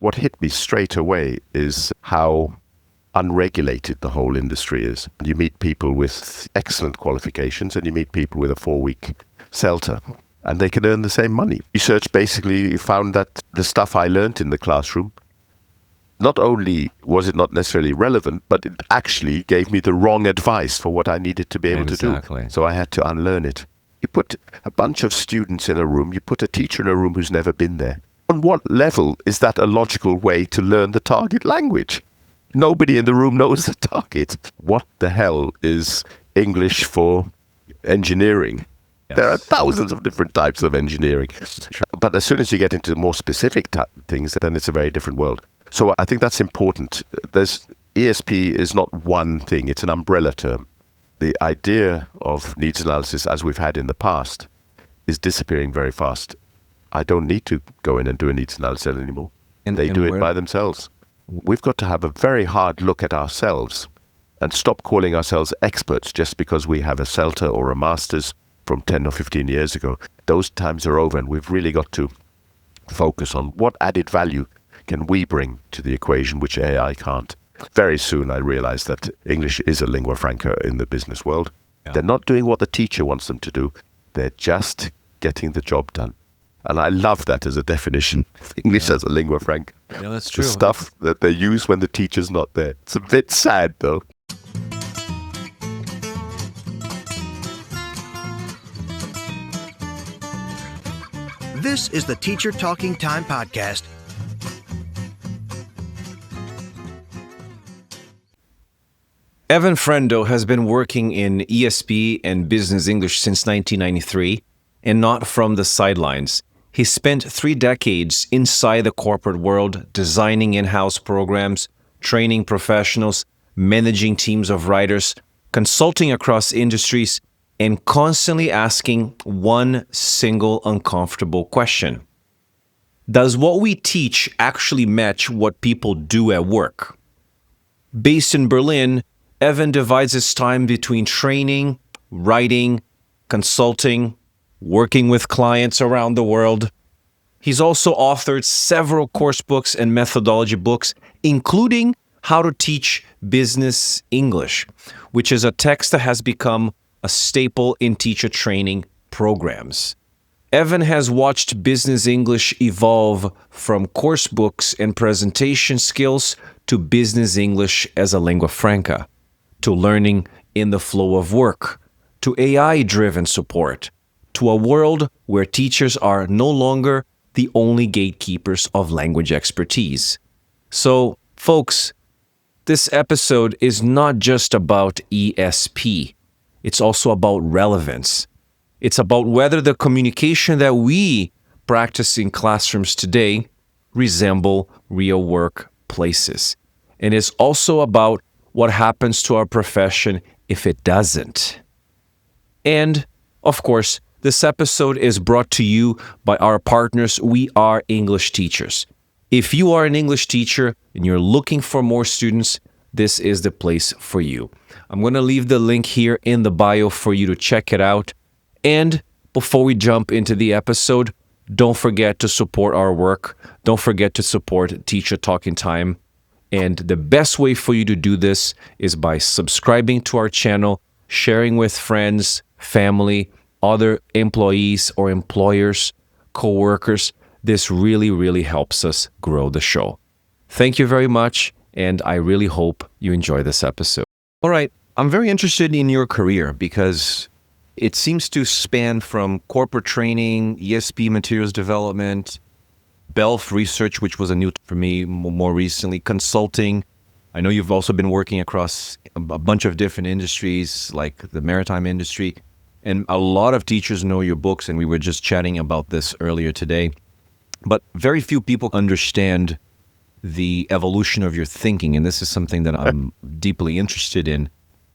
What hit me straight away is how unregulated the whole industry is. You meet people with excellent qualifications and you meet people with a 4-week CELTA, and they can earn the same money. Research basically found that the stuff I learned in the classroom, not only was it not necessarily relevant, but it actually gave me the wrong advice for what I needed to be able to do. So I had to unlearn it. You put a bunch of students in a room, you put a teacher in a room who's never been there. On what level is that a logical way to learn the target language? Nobody in the room knows the target. What the hell is English for engineering? Yes. There are thousands of different types of engineering. But as soon as you get into more specific things, then it's a very different world. So I think that's important. ESP is not one thing, it's an umbrella term. The idea of needs analysis, as we've had in the past, is disappearing very fast. I don't need to go in and do a needs analysis anymore. They do it by themselves. We've got to have a very hard look at ourselves and stop calling ourselves experts just because we have a CELTA or a master's from 10 or 15 years ago. Those times are over, and we've really got to focus on what added value can we bring to the equation which AI can't. Very soon I realized that English is a lingua franca in the business world. Yeah. They're not doing what the teacher wants them to do. They're just getting the job done. And I love that as a definition. English as a lingua franca. Yeah, that's true. The stuff that they use when the teacher's not there. It's a bit sad, though. This is the Teacher Talking Time podcast. Evan Frendo has been working in ESP and business English since 1993, and not from the sidelines. He spent 3 decades inside the corporate world, designing in-house programs, training professionals, managing teams of writers, consulting across industries, and constantly asking one single uncomfortable question. Does what we teach actually match what people do at work? Based in Berlin, Evan divides his time between training, writing, consulting, working with clients around the world. He's also authored several course books and methodology books, including How to Teach Business English, which is a text that has become a staple in teacher training programs. Evan has watched business English evolve from course books and presentation skills to business English as a lingua franca, to learning in the flow of work, to AI-driven support, to a world where teachers are no longer the only gatekeepers of language expertise. So, folks, this episode is not just about ESP. It's also about relevance. It's about whether the communication that we practice in classrooms today resemble real workplaces. And it's also about what happens to our profession if it doesn't. And, of course, this episode is brought to you by our partners, We Are English Teachers. If you are an English teacher and you're looking for more students, this is the place for you. I'm going to leave the link here in the bio for you to check it out. And before we jump into the episode, don't forget to support our work. Don't forget to support Teacher Talking Time. And the best way for you to do this is by subscribing to our channel, sharing with friends, family, other employees or employers, co-workers. This really, really helps us grow the show. Thank you very much, and I really hope you enjoy this episode. All right, I'm very interested in your career because it seems to span from corporate training, ESP materials development, BELF research, which was a new for me more recently, consulting. I know you've also been working across a bunch of different industries, like the maritime industry. And a lot of teachers know your books, and we were just chatting about this earlier today. But very few people understand the evolution of your thinking, and this is something that I'm deeply interested in.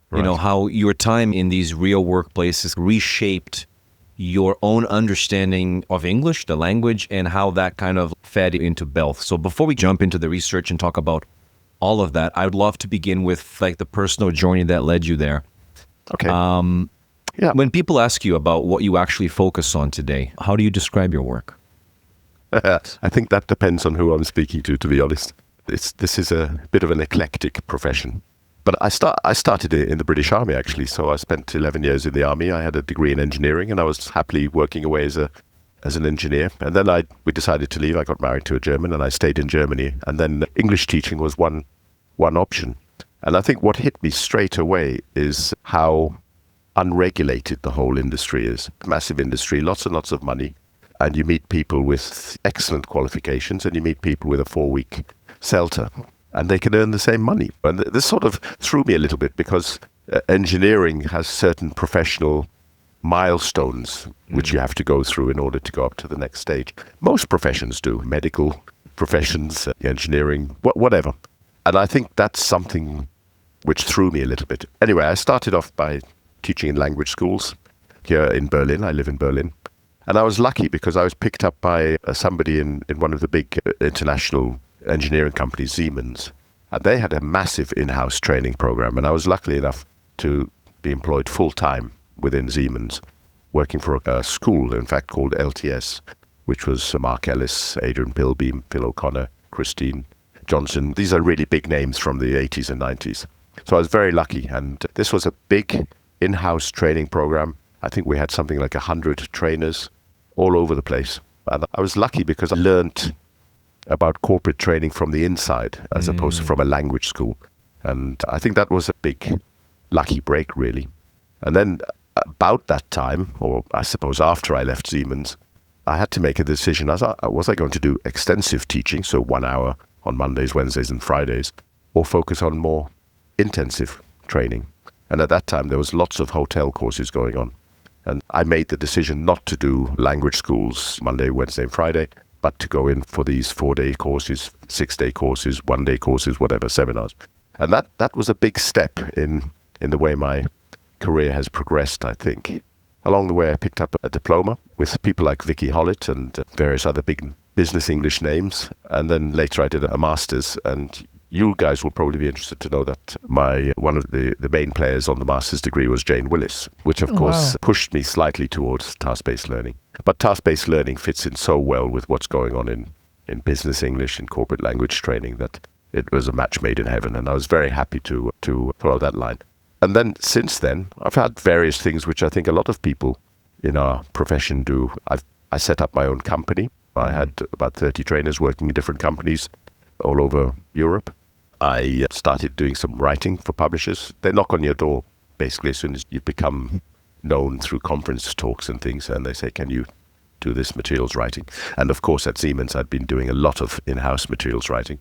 Right. You know, how your time in these real workplaces reshaped your own understanding of English, the language, and how that kind of fed into BELF. So before we jump into the research and talk about all of that, I would love to begin with like the personal journey that led you there. Okay. When people ask you about what you actually focus on today, how do you describe your work? I think that depends on who I'm speaking to be honest. This is a bit of an eclectic profession. But I started in the British Army, actually. So I spent 11 years in the Army. I had a degree in engineering, and I was happily working away as an engineer. And then we decided to leave. I got married to a German, and I stayed in Germany. And then English teaching was one option. And I think what hit me straight away is how unregulated the whole industry is. Massive industry, lots and lots of money. And you meet people with excellent qualifications, and you meet people with a 4-week CELTA, and they can earn the same money. And this sort of threw me a little bit, because engineering has certain professional milestones which you have to go through in order to go up to the next stage. Most professions do, medical professions, engineering, whatever. And I think that's something which threw me a little bit. Anyway, I started off by teaching in language schools here in Berlin. I live in Berlin. And I was lucky because I was picked up by somebody in one of the big international engineering companies, Siemens. And they had a massive in-house training program. And I was lucky enough to be employed full-time within Siemens, working for a school, in fact, called LTS, which was Mark Ellis, Adrian Pilbeam, Phil O'Connor, Christine Johnson. These are really big names from the 80s and 90s. So I was very lucky. And this was a big in-house training program. I think we had something like 100 trainers all over the place. And I was lucky because I learned about corporate training from the inside as opposed to from a language school. And I think that was a big lucky break, really. And then about that time, or I suppose after I left Siemens, I had to make a decision. Was I going to do extensive teaching, so 1 hour on Mondays, Wednesdays and Fridays, or focus on more intensive training? And at that time, there was lots of hotel courses going on. And I made the decision not to do language schools Monday, Wednesday, and Friday, but to go in for these 4-day courses, 6-day courses, 1-day courses, whatever, seminars. And that was a big step in the way my career has progressed, I think. Along the way, I picked up a diploma with people like Vicky Hollett and various other big business English names. And then later I did a master's, and you guys will probably be interested to know that one of the main players on the master's degree was Jane Willis, which of course pushed me slightly towards task-based learning. But task-based learning fits in so well with what's going on in business English and corporate language training that it was a match made in heaven, and I was very happy to follow that line. And then since then, I've had various things which I think a lot of people in our profession do. I set up my own company. I had about 30 trainers working in different companies all over Europe. I started doing some writing for publishers. They knock on your door basically as soon as you become known through conference talks and things, and they say, can you do this materials writing? And of course at Siemens I'd been doing a lot of in-house materials writing.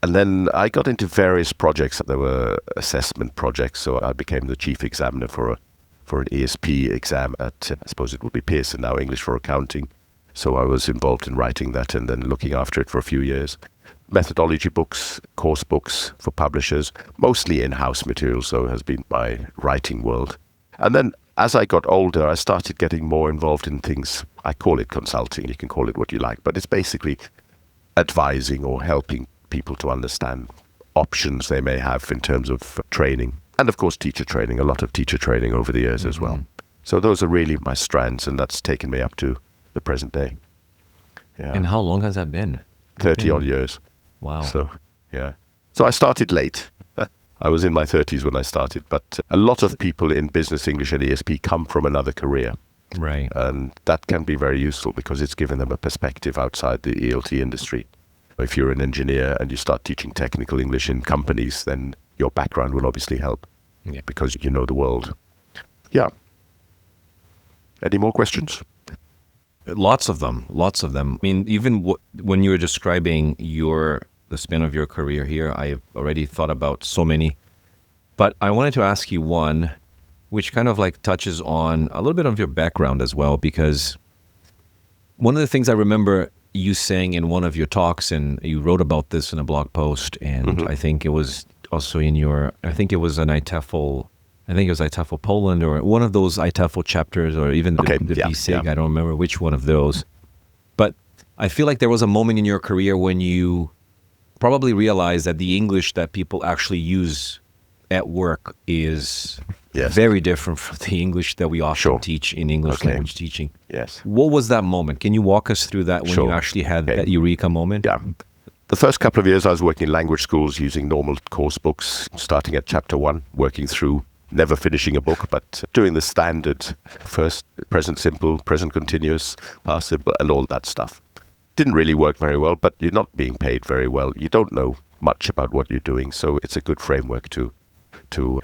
And then I got into various projects. There were assessment projects, so I became the chief examiner for an ESP exam at, I suppose it would be Pearson now, English for Accounting. So I was involved in writing that and then looking after it for a few years. Methodology books, course books for publishers, mostly in-house materials, so has been my writing world. And then as I got older, I started getting more involved in things. I call it consulting, you can call it what you like, but it's basically advising or helping people to understand options they may have in terms of training. And of course, teacher training, a lot of teacher training over the years as well. So those are really my strands, and that's taken me up to the present day. Yeah. And how long has that been? 30 odd years. Wow. So, yeah. So I started late. I was in my 30s when I started, but a lot of people in business English and ESP come from another career. Right. And that can be very useful because it's given them a perspective outside the ELT industry. If you're an engineer and you start teaching technical English in companies, then your background will obviously help because you know the world. Yeah. Any more questions? Lots of them. I mean, even when you were describing the span of your career here, I've already thought about so many. But I wanted to ask you one, which kind of like touches on a little bit of your background as well, because one of the things I remember you saying in one of your talks, and you wrote about this in a blog post, and I think it was also in I think it was an ITEFL, Poland, or one of those ITEFL chapters, or even the BSIG, I don't remember which one of those. But I feel like there was a moment in your career when you probably realized that the English that people actually use at work is Yes. Very different from the English that we often Sure. teach in English Okay. language teaching. Yes. What was that moment? Can you walk us through that when Sure. you actually had Okay. that eureka moment? Yeah. The first couple of years I was working in language schools using normal course books, starting at chapter 1, working through, never finishing a book, but doing the standard first, present simple, present continuous, past simple, and all that stuff. Didn't really work very well, but you're not being paid very well. You don't know much about what you're doing, so it's a good framework to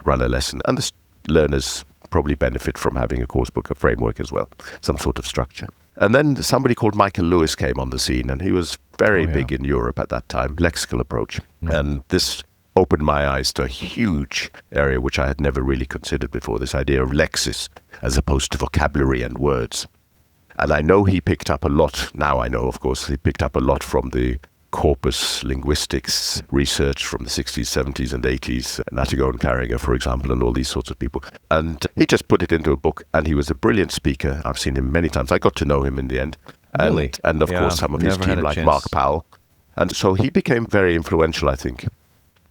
run a lesson. And the learners probably benefit from having a course book, a framework as well, some sort of structure. And then somebody called Michael Lewis came on the scene, and he was very big in Europe at that time, lexical approach. And this opened my eyes to a huge area which I had never really considered before, this idea of lexis as opposed to vocabulary and words. And I know he picked up a lot, now I know, of course, he picked up a lot from the corpus linguistics research from the 60s, 70s and 80s, Natigo and Carringer, for example, and all these sorts of people. And he just put it into a book, and he was a brilliant speaker. I've seen him many times. I got to know him in the end. Really? And of course, some of his Never had team, a like chance. Mark Powell. And so he became very influential, I think.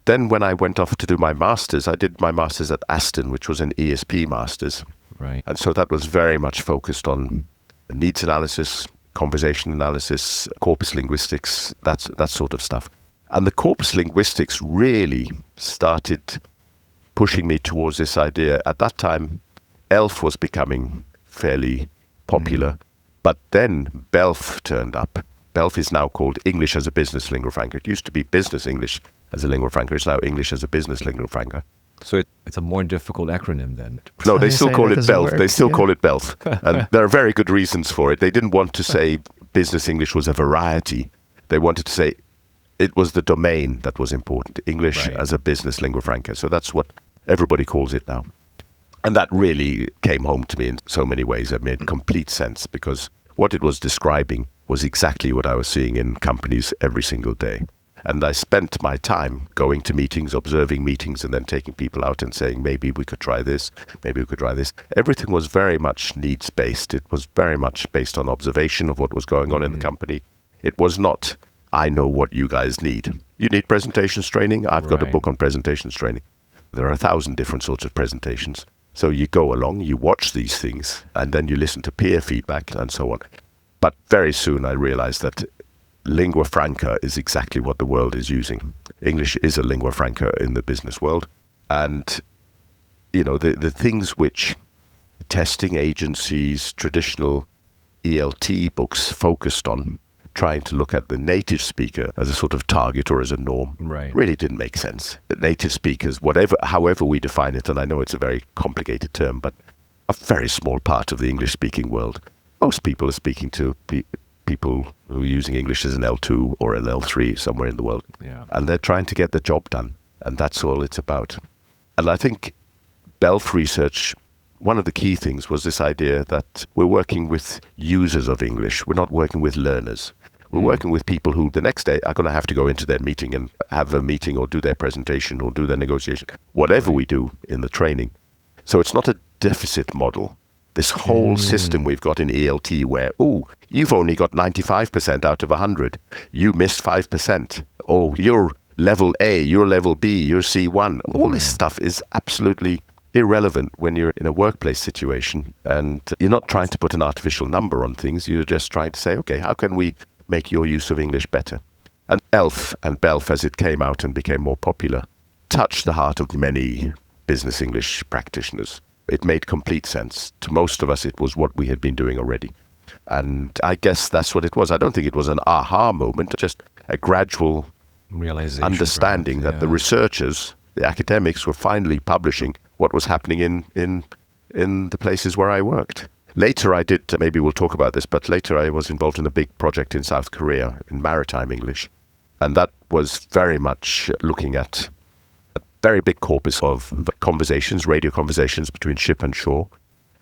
Then when I went off to do my master's, I did my master's at Aston, which was an ESP master's. Right. And so that was very much focused on needs analysis, conversation analysis, corpus linguistics, that sort of stuff. And the corpus linguistics really started pushing me towards this idea. At that time, ELF was becoming fairly popular, but then BELF turned up. BELF is now called English as a Business Lingua Franca. It used to be Business English as a Lingua Franca. It's now English as a Business Lingua Franca. So it's a more difficult acronym then. No, they I still say call that it doesn't BELF. work, They still yeah. call it BELF. And there are very good reasons for it. They didn't want to say business English was a variety. They wanted to say it was the domain that was important. English Right. as a business lingua franca. So that's what everybody calls it now. And that really came home to me in so many ways. It made complete sense because what it was describing was exactly what I was seeing in companies every single day. And I spent my time going to meetings, observing meetings, and then taking people out and saying, maybe we could try this, maybe we could try this. Everything was very much needs-based. It was very much based on observation of what was going on in the company. It was not, I know what you guys need. You need presentations training? I've got a Right. book on presentations training. There are 1,000 different sorts of presentations. So you go along, you watch these things, and then you listen to peer feedback and so on. But very soon I realized that lingua franca is exactly what the world is using. English is a lingua franca in the business world. And, you know, the things which testing agencies, traditional ELT books focused on, trying to look at the native speaker as a sort of target or as a norm, Right. really didn't make sense. The native speakers, however we define it, and I know it's a very complicated term, but a very small part of the English-speaking world. Most people are speaking to people who are using English as an L2 or an L3 somewhere in the world. Yeah. And they're trying to get the job done. And that's all it's about. And I think BELF research, one of the key things was this idea that we're working with users of English. We're not working with learners. We're working with people who the next day are going to have to go into their meeting and have a meeting or do their presentation or do their negotiation, whatever we do in the training. So it's not a deficit model. This whole system we've got in ELT where, you've only got 95% out of 100. You missed 5%. Oh, you're level A, you're level B, you're C1. All this stuff is absolutely irrelevant when you're in a workplace situation and you're not trying to put an artificial number on things. You're just trying to say, okay, how can we make your use of English better? And ELF and BELF, as it came out and became more popular, touched the heart of many business English practitioners. It made complete sense. To most of us, it was what we had been doing already. And I guess that's what it was. I don't think it was an aha moment, just a gradual Realization. understanding perhaps, that the researchers, the academics, were finally publishing what was happening in the places where I worked. Later I did, maybe we'll talk about this, but later I was involved in a big project in South Korea in Maritime English. And that was very much looking at a very big corpus of conversations, radio conversations between ship and shore,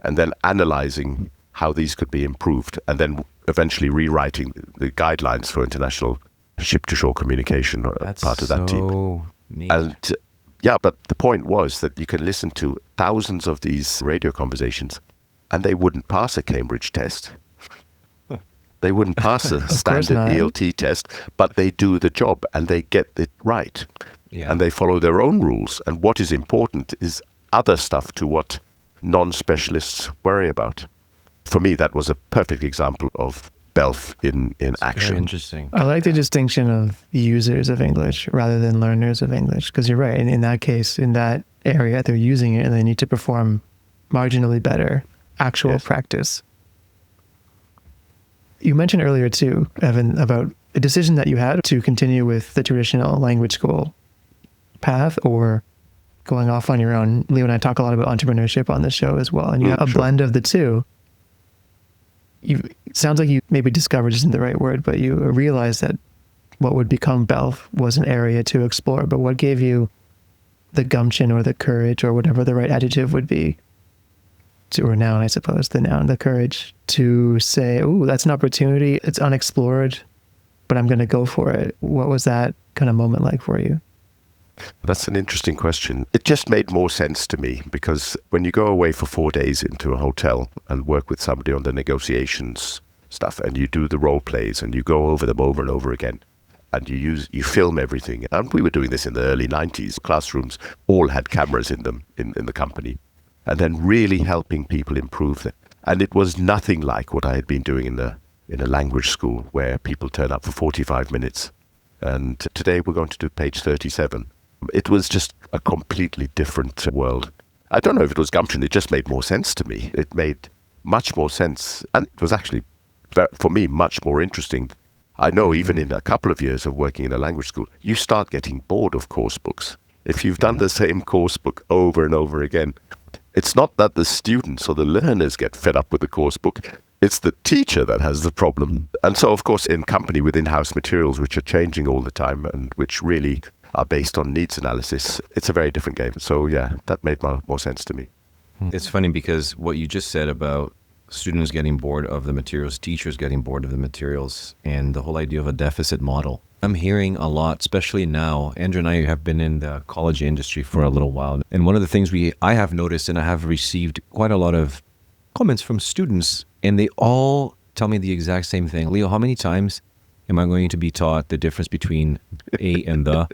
and then analyzing how these could be improved, and then eventually rewriting the guidelines for international ship-to-shore communication, That's part of that team. so neat. And yeah, but the point was that you can listen to thousands of these radio conversations and they wouldn't pass a Cambridge test. They wouldn't pass a standard not. ELT test, but they do the job and they get it right. Yeah. And they follow their own rules. And what is important is other stuff to what non-specialists worry about. For me, that was a perfect example of BELF in action. Very interesting. I like the distinction of users of English rather than learners of English, because you're right. In that case, in that area, they're using it and they need to perform marginally better actual practice. You mentioned earlier too, Evan, about a decision that you had to continue with the traditional language school path or going off on your own. Leo and I talk a lot about entrepreneurship on this show as well, and you have a blend of the two. It sounds like you maybe discovered isn't the right word, but you realized that what would become BELF was an area to explore. But what gave you the gumption or the courage or whatever the right adjective would be, or noun, I suppose, the noun, the courage to say, "Oh, that's an opportunity. It's unexplored, but I'm going to go for it." What was that kind of moment like for you? That's an interesting question. It just made more sense to me because when you go away for 4 days into a hotel and work with somebody on the negotiations stuff and you do the role plays and you go over them over and over again and you film everything. And we were doing this in the early 90s. Classrooms all had cameras in them in the company, and then really helping people improve them. And it was nothing like what I had been doing in a language school where people turn up for 45 minutes. And today we're going to do page 37. It was just a completely different world. I don't know if it was gumption, it just made more sense to me. It made much more sense. And it was actually, for me, much more interesting. I know even in a couple of years of working in a language school, you start getting bored of course books. If you've done the same course book over and over again, it's not that the students or the learners get fed up with the course book. It's the teacher that has the problem. And so, of course, in company with in-house materials, which are changing all the time and which really are based on needs analysis, it's a very different game. So, yeah, that made more sense to me. It's funny because what you just said about students getting bored of the materials, teachers getting bored of the materials, and the whole idea of a deficit model. I'm hearing a lot, especially now. Andrew and I have been in the college industry for a little while. And one of the things I have noticed, and I have received quite a lot of comments from students, and they all tell me the exact same thing. Leo, how many times am I going to be taught the difference between a and the?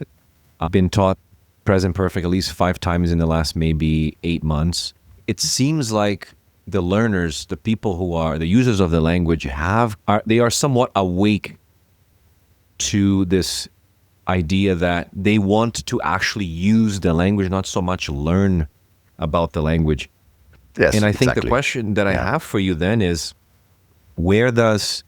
I've been taught present perfect at least 5 times in the last maybe 8 months. It seems like the learners, the people who are the users of the language they are somewhat awake to this idea that they want to actually use the language, not so much learn about the language. Yes, and I think exactly. the question that I have for you then is, because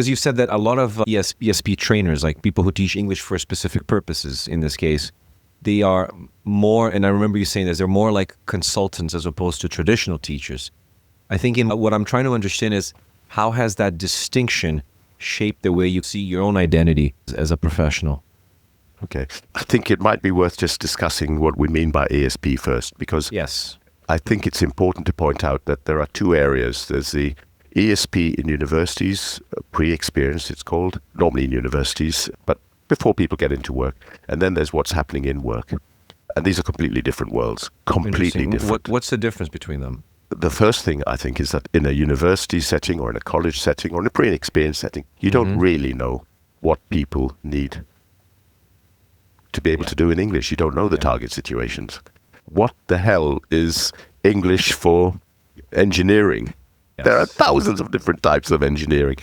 you said that a lot of ESP trainers, like people who teach English for specific purposes in this case, they are more, and I remember you saying this, they're more like consultants as opposed to traditional teachers. I think what I'm trying to understand is, how has that distinction shaped the way you see your own identity as a professional? Okay. I think it might be worth just discussing what we mean by ESP first, because Yes. I think it's important to point out that there are 2 areas. There's the ESP in universities, pre-experience it's called, normally in universities, but before people get into work. And then there's what's happening in work. And these are completely different worlds, completely different. What's the difference between them? The first thing I think is that in a university setting or in a college setting or in a pre-experience setting, you don't really know what people need to be able to do in English. You don't know the target situations. What the hell is English for engineering? Yes. There are thousands of different types of engineering.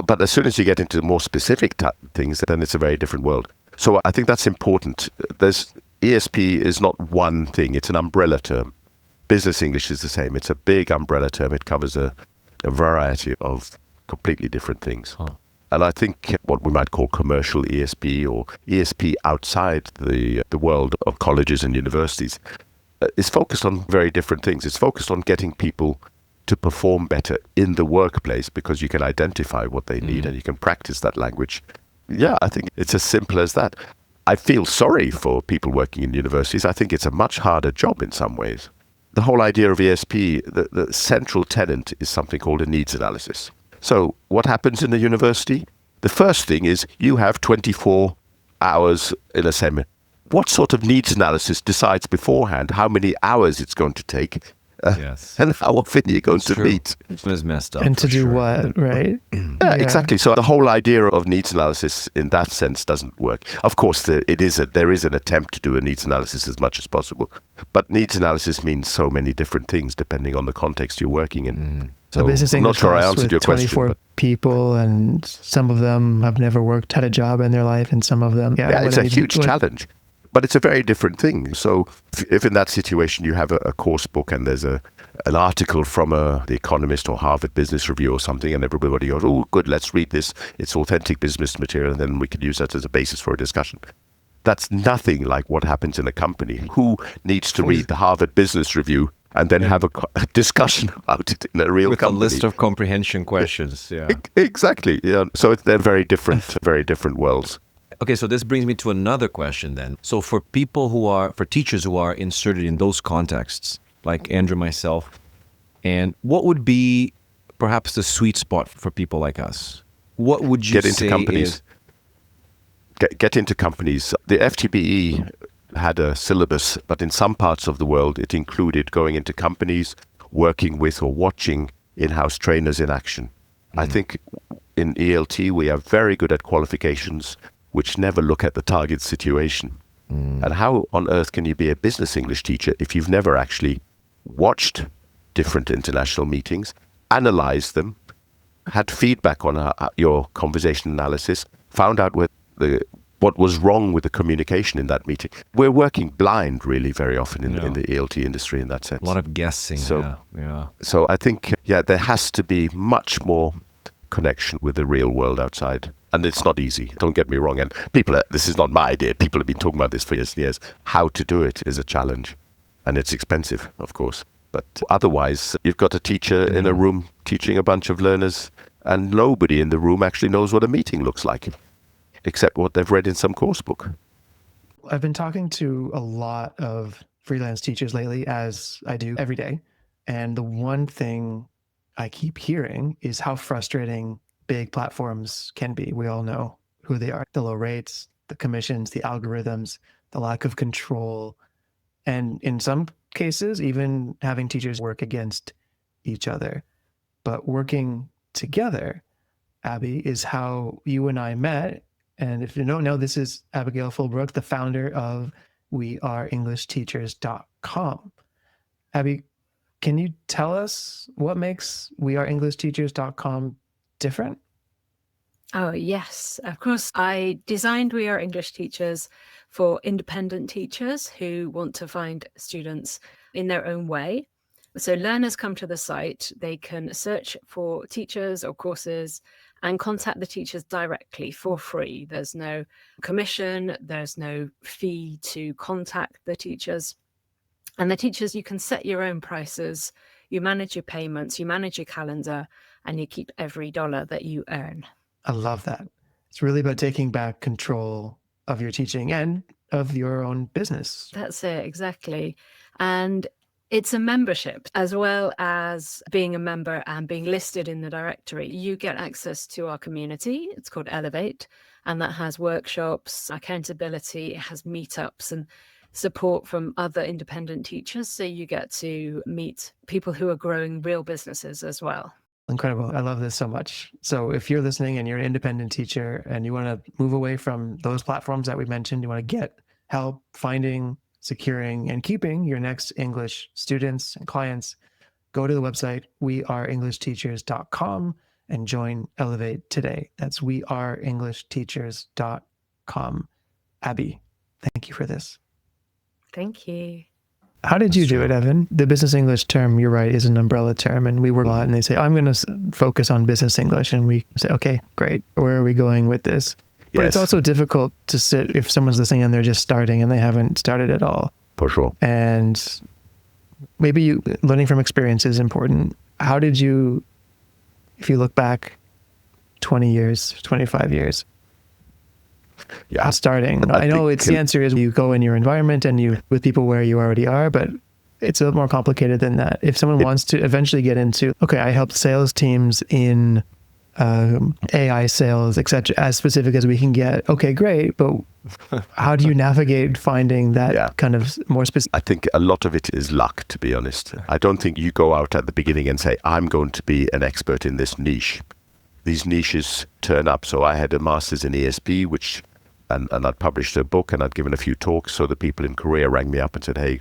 But as soon as you get into more specific things, then it's a very different world. So I think that's important. ESP is not one thing. It's an umbrella term. Business English is the same. It's a big umbrella term. It covers a variety of completely different things. Huh. And I think what we might call commercial ESP or ESP outside the world of colleges and universities is focused on very different things. It's focused on getting people to perform better in the workplace because you can identify what they need and you can practice that language. Yeah, I think it's as simple as that. I feel sorry for people working in universities. I think it's a much harder job in some ways. The whole idea of ESP, the central tenet is something called a needs analysis. So what happens in the university? The first thing is you have 24 hours in a seminar. What sort of needs analysis decides beforehand how many hours it's going to take Yes. and how often you're going to True. meet. It was messed up. And to for do sure. what, right? Yeah, exactly. So the whole idea of needs analysis in that sense doesn't work. Of course, there is an attempt to do a needs analysis as much as possible. But needs analysis means so many different things depending on the context you're working in. So business I'm not English sure I class answered with your question. 24 But people, and some of them have never had a job in their life, and some of them, yeah, it's a huge challenge. But it's a very different thing. So if in that situation you have a course book and there's an article from The Economist or Harvard Business Review or something, and everybody goes, oh, good, let's read this. It's authentic business material, and then we can use that as a basis for a discussion. That's nothing like what happens in a company. Who needs to read the Harvard Business Review and then have a discussion about it in a real With company? a list of comprehension questions. Yeah. Exactly. Yeah. So they're very different worlds. Okay, so this brings me to another question then. So for teachers who are inserted in those contexts, like Andrew, myself, and what would be perhaps the sweet spot for people like us? What would you Get into say companies. is... Get into companies. The FTBE had a syllabus, but in some parts of the world, it included going into companies, working with or watching in-house trainers in action. I think in ELT, we are very good at qualifications which never look at the target situation. And how on earth can you be a business English teacher if you've never actually watched different international meetings, analyzed them, had feedback on your conversation analysis, found out what was wrong with the communication in that meeting? We're working blind really very often in the ELT industry in that sense. A lot of guessing. So, yeah. So I think, there has to be much more connection with the real world outside. And it's not easy, don't get me wrong. And this is not my idea. People have been talking about this for years and years. How to do it is a challenge. And it's expensive, of course. But otherwise, you've got a teacher in a room teaching a bunch of learners, and nobody in the room actually knows what a meeting looks like, except what they've read in some course book. I've been talking to a lot of freelance teachers lately, as I do every day. And the one thing I keep hearing is how frustrating big platforms can be. We all know who they are: the low rates, the commissions, the algorithms, the lack of control, and in some cases, even having teachers work against each other. But working together, Abby, is how you and I met. And if you don't know, this is Abigail Fulbrook, the founder of weareenglishteachers.com. Abby, can you tell us what makes weareenglishteachers.com different? Oh, yes, of course. I designed We Are English Teachers for independent teachers who want to find students in their own way. So learners come to the site, they can search for teachers or courses and contact the teachers directly for free. There's no commission, there's no fee to contact the teachers. And the teachers, you can set your own prices, you manage your payments, you manage your calendar, and you keep every dollar that you earn. I love that. It's really about taking back control of your teaching and of your own business. That's it, exactly. And it's a membership as well as being a member and being listed in the directory. You get access to our community. It's called Elevate, and that has workshops, accountability, it has meetups and support from other independent teachers. So you get to meet people who are growing real businesses as well. Incredible. I love this so much. So if you're listening and you're an independent teacher and you want to move away from those platforms that we mentioned, you want to get help finding, securing, and keeping your next English students and clients, go to the website weareenglishteachers.com and join Elevate today. That's weareenglishteachers.com. Abby, thank you for this. Thank you. How did you do it, Evan? The business English term, you're right, is an umbrella term. And we work a lot and they say, I'm going to focus on business English. And we say, okay, great. Where are we going with this? But it's also difficult to sit if someone's listening and they're just starting and they haven't started at all. For sure. And maybe learning from experience is important. How did you, if you look back 20 years, 25 years, starting? I know the answer is you go in your environment and you with people where you already are, but it's a little more complicated than that. If someone wants to eventually get into, okay, I help sales teams in AI sales, etc., as specific as we can get. Okay, great, but how do you navigate finding that kind of more specific? I think a lot of it is luck, to be honest. I don't think you go out at the beginning and say, I'm going to be an expert in this niche. These niches turn up. So I had a master's in ESP, and I'd published a book and I'd given a few talks. So the people in Korea rang me up and said, hey,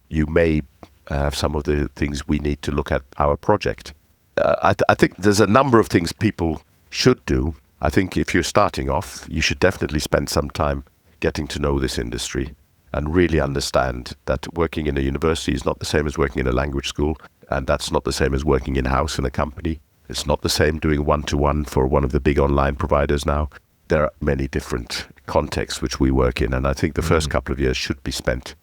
you may have some of the things we need to look at our project. I think there's a number of things people should do. I think if you're starting off, you should definitely spend some time getting to know this industry and really understand that working in a university is not the same as working in a language school, and that's not the same as working in-house in a company. It's not the same doing one-to-one for one of the big online providers now. There are many different contexts which we work in, and I think the first couple of years should be spent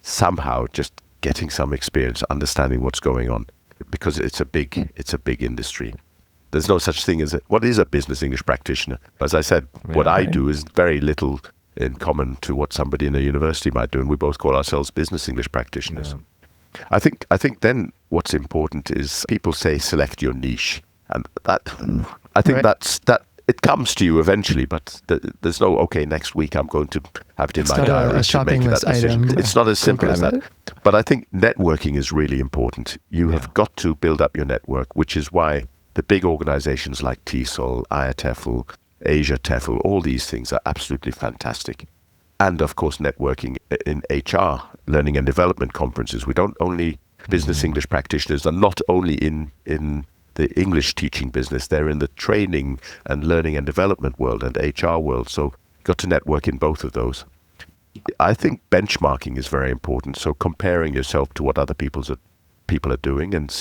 somehow just getting some experience, understanding what's going on, because it's a big industry. There's no such thing as what is a business English practitioner. As I said, what I do is very little in common to what somebody in a university might do, and we both call ourselves business English practitioners. I think then what's important is people say select your niche, and that I think that's it comes to you eventually, but there's no next week I'm going to have it in my diary a shopping to make list that decision. item. It's not as simple as that. But I think networking is really important. You have got to build up your network, which is why the big organizations like TESOL, IATEFL, Asia TEFL, all these things are absolutely fantastic. And of course, networking in HR, learning and development conferences. We don't only, business English practitioners are not only in the English teaching business, they're in the training and learning and development world and HR world. So you've got to network in both of those. I think benchmarking is very important. So comparing yourself to what other people are doing and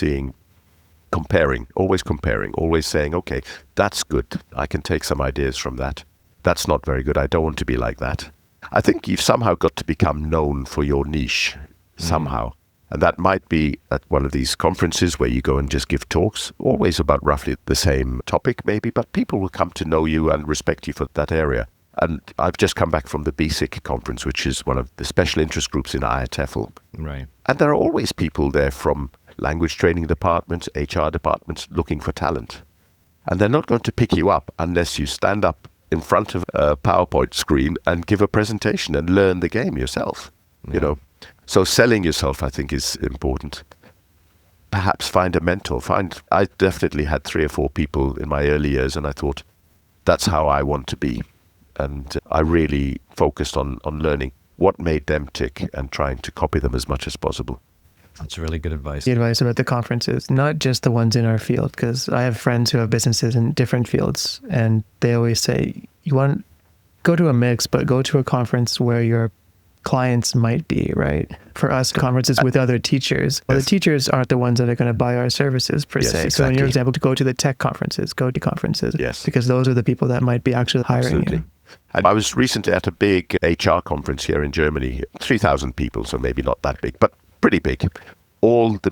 comparing, always saying, okay, that's good. I can take some ideas from that. That's not very good. I don't want to be like that. I think you've somehow got to become known for your niche somehow. And that might be at one of these conferences where you go and just give talks, always about roughly the same topic maybe, but people will come to know you and respect you for that area. And I've just come back from the BSIC conference, which is one of the special interest groups in IATEFL. Right. And there are always people there from language training departments, HR departments, looking for talent. And they're not going to pick you up unless you stand up in front of a PowerPoint screen and give a presentation and learn the game yourself, you know. So selling yourself, I think, is important. Perhaps find a mentor. I definitely had 3 or 4 people in my early years, and I thought, that's how I want to be. And I really focused on learning what made them tick and trying to copy them as much as possible. That's really good advice. The advice about the conferences, not just the ones in our field, because I have friends who have businesses in different fields, and they always say, you want to go to a mix, but go to a conference where your clients might be, right? For us, conferences with other teachers. Well, the teachers aren't the ones that are going to buy our services per se. So in your example, to go to the tech conferences, go to conferences. Yes. Because those are the people that might be actually hiring you. And I was recently at a big HR conference here in Germany, 3,000 people, so maybe not that big, but pretty big. All the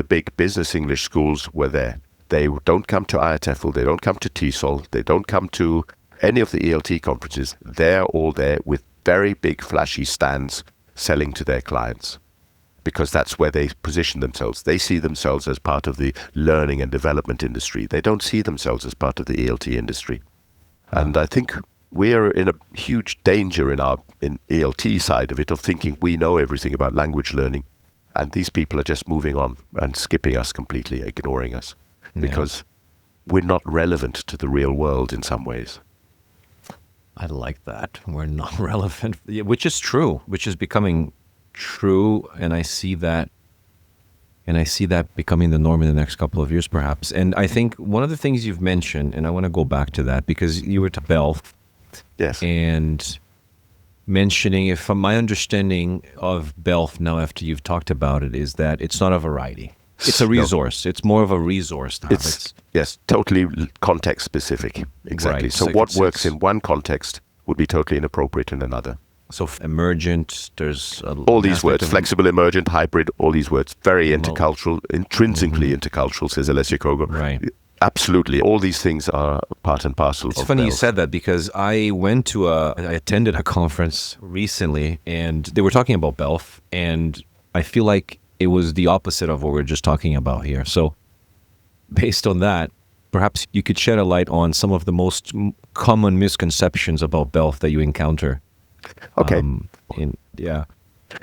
big business English schools were there. They don't come to IATEFL, they don't come to TESOL, they don't come to any of the ELT conferences. They're all there with very big flashy stands selling to their clients, because that's where they position themselves. They see themselves as part of the learning and development industry. They don't see themselves as part of the ELT industry. And I think we are in a huge danger in ELT side of it, of thinking we know everything about language learning, and these people are just moving on and skipping us completely, ignoring us, because we're not relevant to the real world in some ways. I like that. We're not relevant, which is true, which is becoming true. And I see that becoming the norm in the next couple of years, perhaps. And I think one of the things you've mentioned, and I want to go back to that, because you were to BELF. Yes. And mentioning, if my understanding of BELF now, after you've talked about it, is that it's not a variety. It's a resource. It's more of a resource. Yes, totally context specific. Exactly. Right. So what works in one context would be totally inappropriate in another. So emergent, there's all these words, flexible, emergent, hybrid, all these words, very intercultural, intrinsically intercultural, says Alessia Kogo. Right. Absolutely. All these things are part and parcel of It's funny BELF. you said that, because I attended a conference recently, and they were talking about BELF, and I feel like it was the opposite of what we're just talking about here. So based on that, perhaps you could shed a light on some of the most common misconceptions about BELF that you encounter. Okay. Yeah.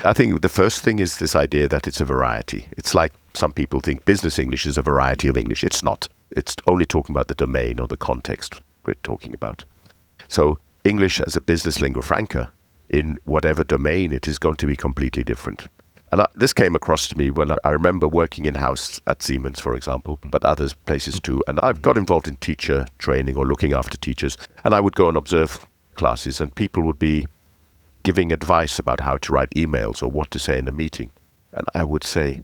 I think the first thing is this idea that it's a variety. It's like some people think business English is a variety of English. It's not. It's only talking about the domain or the context we're talking about. So English as a business lingua franca, in whatever domain, it is going to be completely different. And this came across to me when I remember working in-house at Siemens, for example, but other places too. And I've got involved in teacher training or looking after teachers. And I would go and observe classes, and people would be giving advice about how to write emails or what to say in a meeting. And I would say,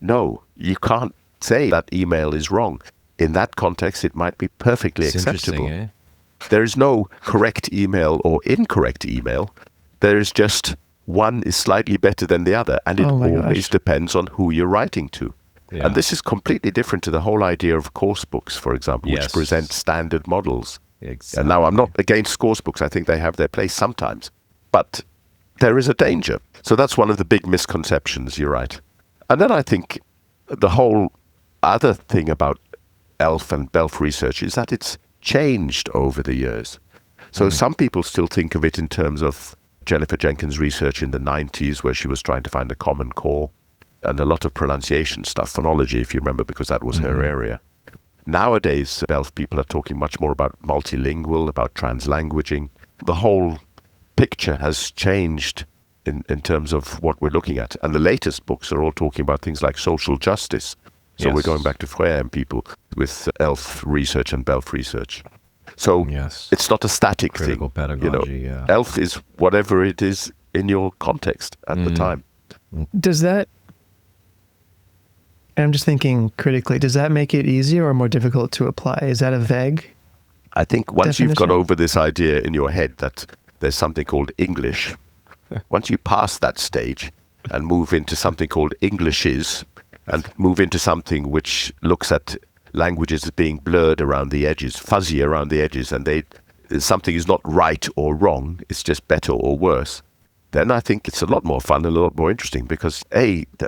no, you can't say that email is wrong. In that context, it might be perfectly It's acceptable. interesting, There is no correct email or incorrect email. There is just one is slightly better than the other, and it Oh my always gosh. depends on who you're writing to. Yeah. And this is completely different to the whole idea of Coursebooks, for example, Yes. which present standard models. Exactly. And now I'm not against Coursebooks. I think they have their place sometimes. But there is a danger. So that's one of the big misconceptions, you're right. And then I think the whole other thing about ELF and BELF research is that it's changed over the years. So some people still think of it in terms of Jennifer Jenkins' research in the 90s, where she was trying to find a common core, and a lot of pronunciation stuff, phonology, if you remember, because that was her area. Nowadays, BELF people are talking much more about multilingual, about translanguaging. The whole picture has changed in terms of what we're looking at. And the latest books are all talking about things like social justice. So we're Yes. going back to Freya and people with ELF research and BELF research. So Yes. it's not a static Critical thing. pedagogy, yeah. ELF is whatever it is in your context at the time. Does that, I'm just thinking critically, does that make it easier or more difficult to apply? Is that a vague? I think once you've got Definition? over this idea in your head that there's something called English, once you pass that stage and move into something called Englishes and move into something which looks at languages as being blurred around the edges, fuzzy around the edges, and something is not right or wrong, it's just better or worse, then I think it's a lot more fun and a lot more interesting because,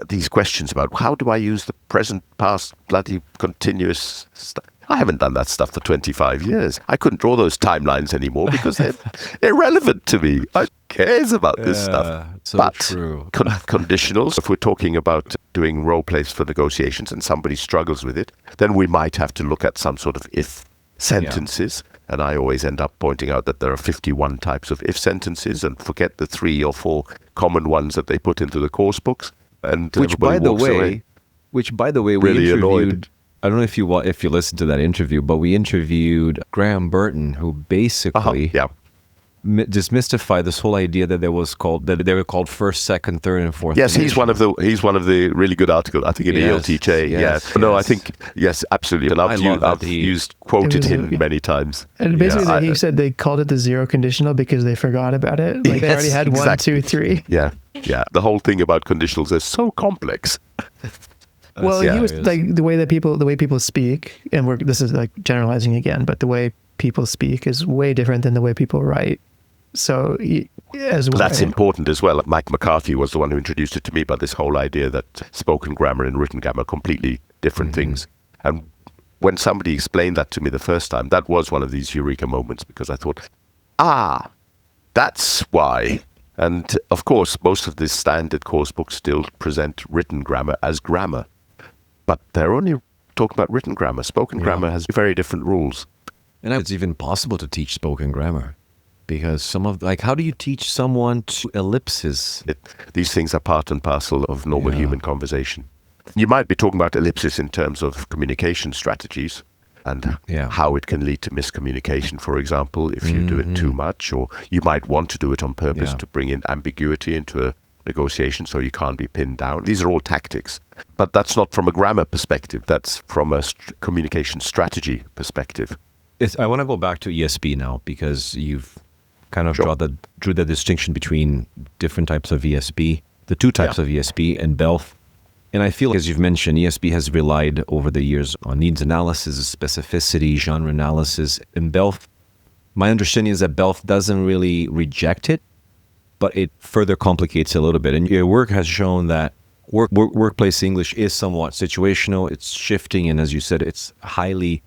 these questions about how do I use the present, past, bloody continuous stuff. I haven't done that stuff for 25 years. I couldn't draw those timelines anymore because they're irrelevant to me. Who cares about this stuff? So But true. Conditionals, if we're talking about doing role plays for negotiations and somebody struggles with it, then we might have to look at some sort of if sentences. And I always end up pointing out that there are 51 types of if sentences, and forget the 3 or 4 common ones that they put into the course books. And Which, by everybody the walks way, away. we Really annoyed. interviewed. I don't know if you listened to that interview, but we interviewed Graham Burton, who basically Yeah. demystified this whole idea that they were called first, second, third, and fourth. Yes, he's edition. he's one of the really good articles. I think in Yes, ELTJ. yes, No, I yes. think yes, absolutely. And I love that I've he- quoted It was him a- many times. And basically, Yeah, he said they called it the zero conditional because they forgot about it. Like they Yes, already had exactly. 1, 2, 3. Yeah. The whole thing about conditionals is so complex. Well, yeah, he was it is. like the way people speak, and this is like generalizing again, but the way people speak is way different than the way people write. So as well, That's important as well. Mike McCarthy was the one who introduced it to me about this whole idea that spoken grammar and written grammar are completely different things. And when somebody explained that to me the first time, that was one of these eureka moments because I thought, that's why. And of course, most of the standard course books still present written grammar as grammar. But they're only talking about written grammar. Spoken grammar has very different rules. And it's even possible to teach spoken grammar because how do you teach someone to ellipses? These things are part and parcel of normal Yeah. human conversation. You might be talking about ellipsis in terms of communication strategies and Yeah. how it can lead to miscommunication, for example, if you do it too much, or you might want to do it on purpose Yeah. to bring in ambiguity into a negotiation so you can't be pinned down. These are all tactics. But that's not from a grammar perspective. That's from a communication strategy perspective. I want to go back to ESP now because you've kind of Sure. drew the distinction between different types of ESP, the two types of ESP and BELF. And I feel, as you've mentioned, ESP has relied over the years on needs analysis, specificity, genre analysis. And BELF, my understanding is that BELF doesn't really reject it, but it further complicates it a little bit. And your work has shown that workplace English is somewhat situational, it's shifting, and as you said, it's highly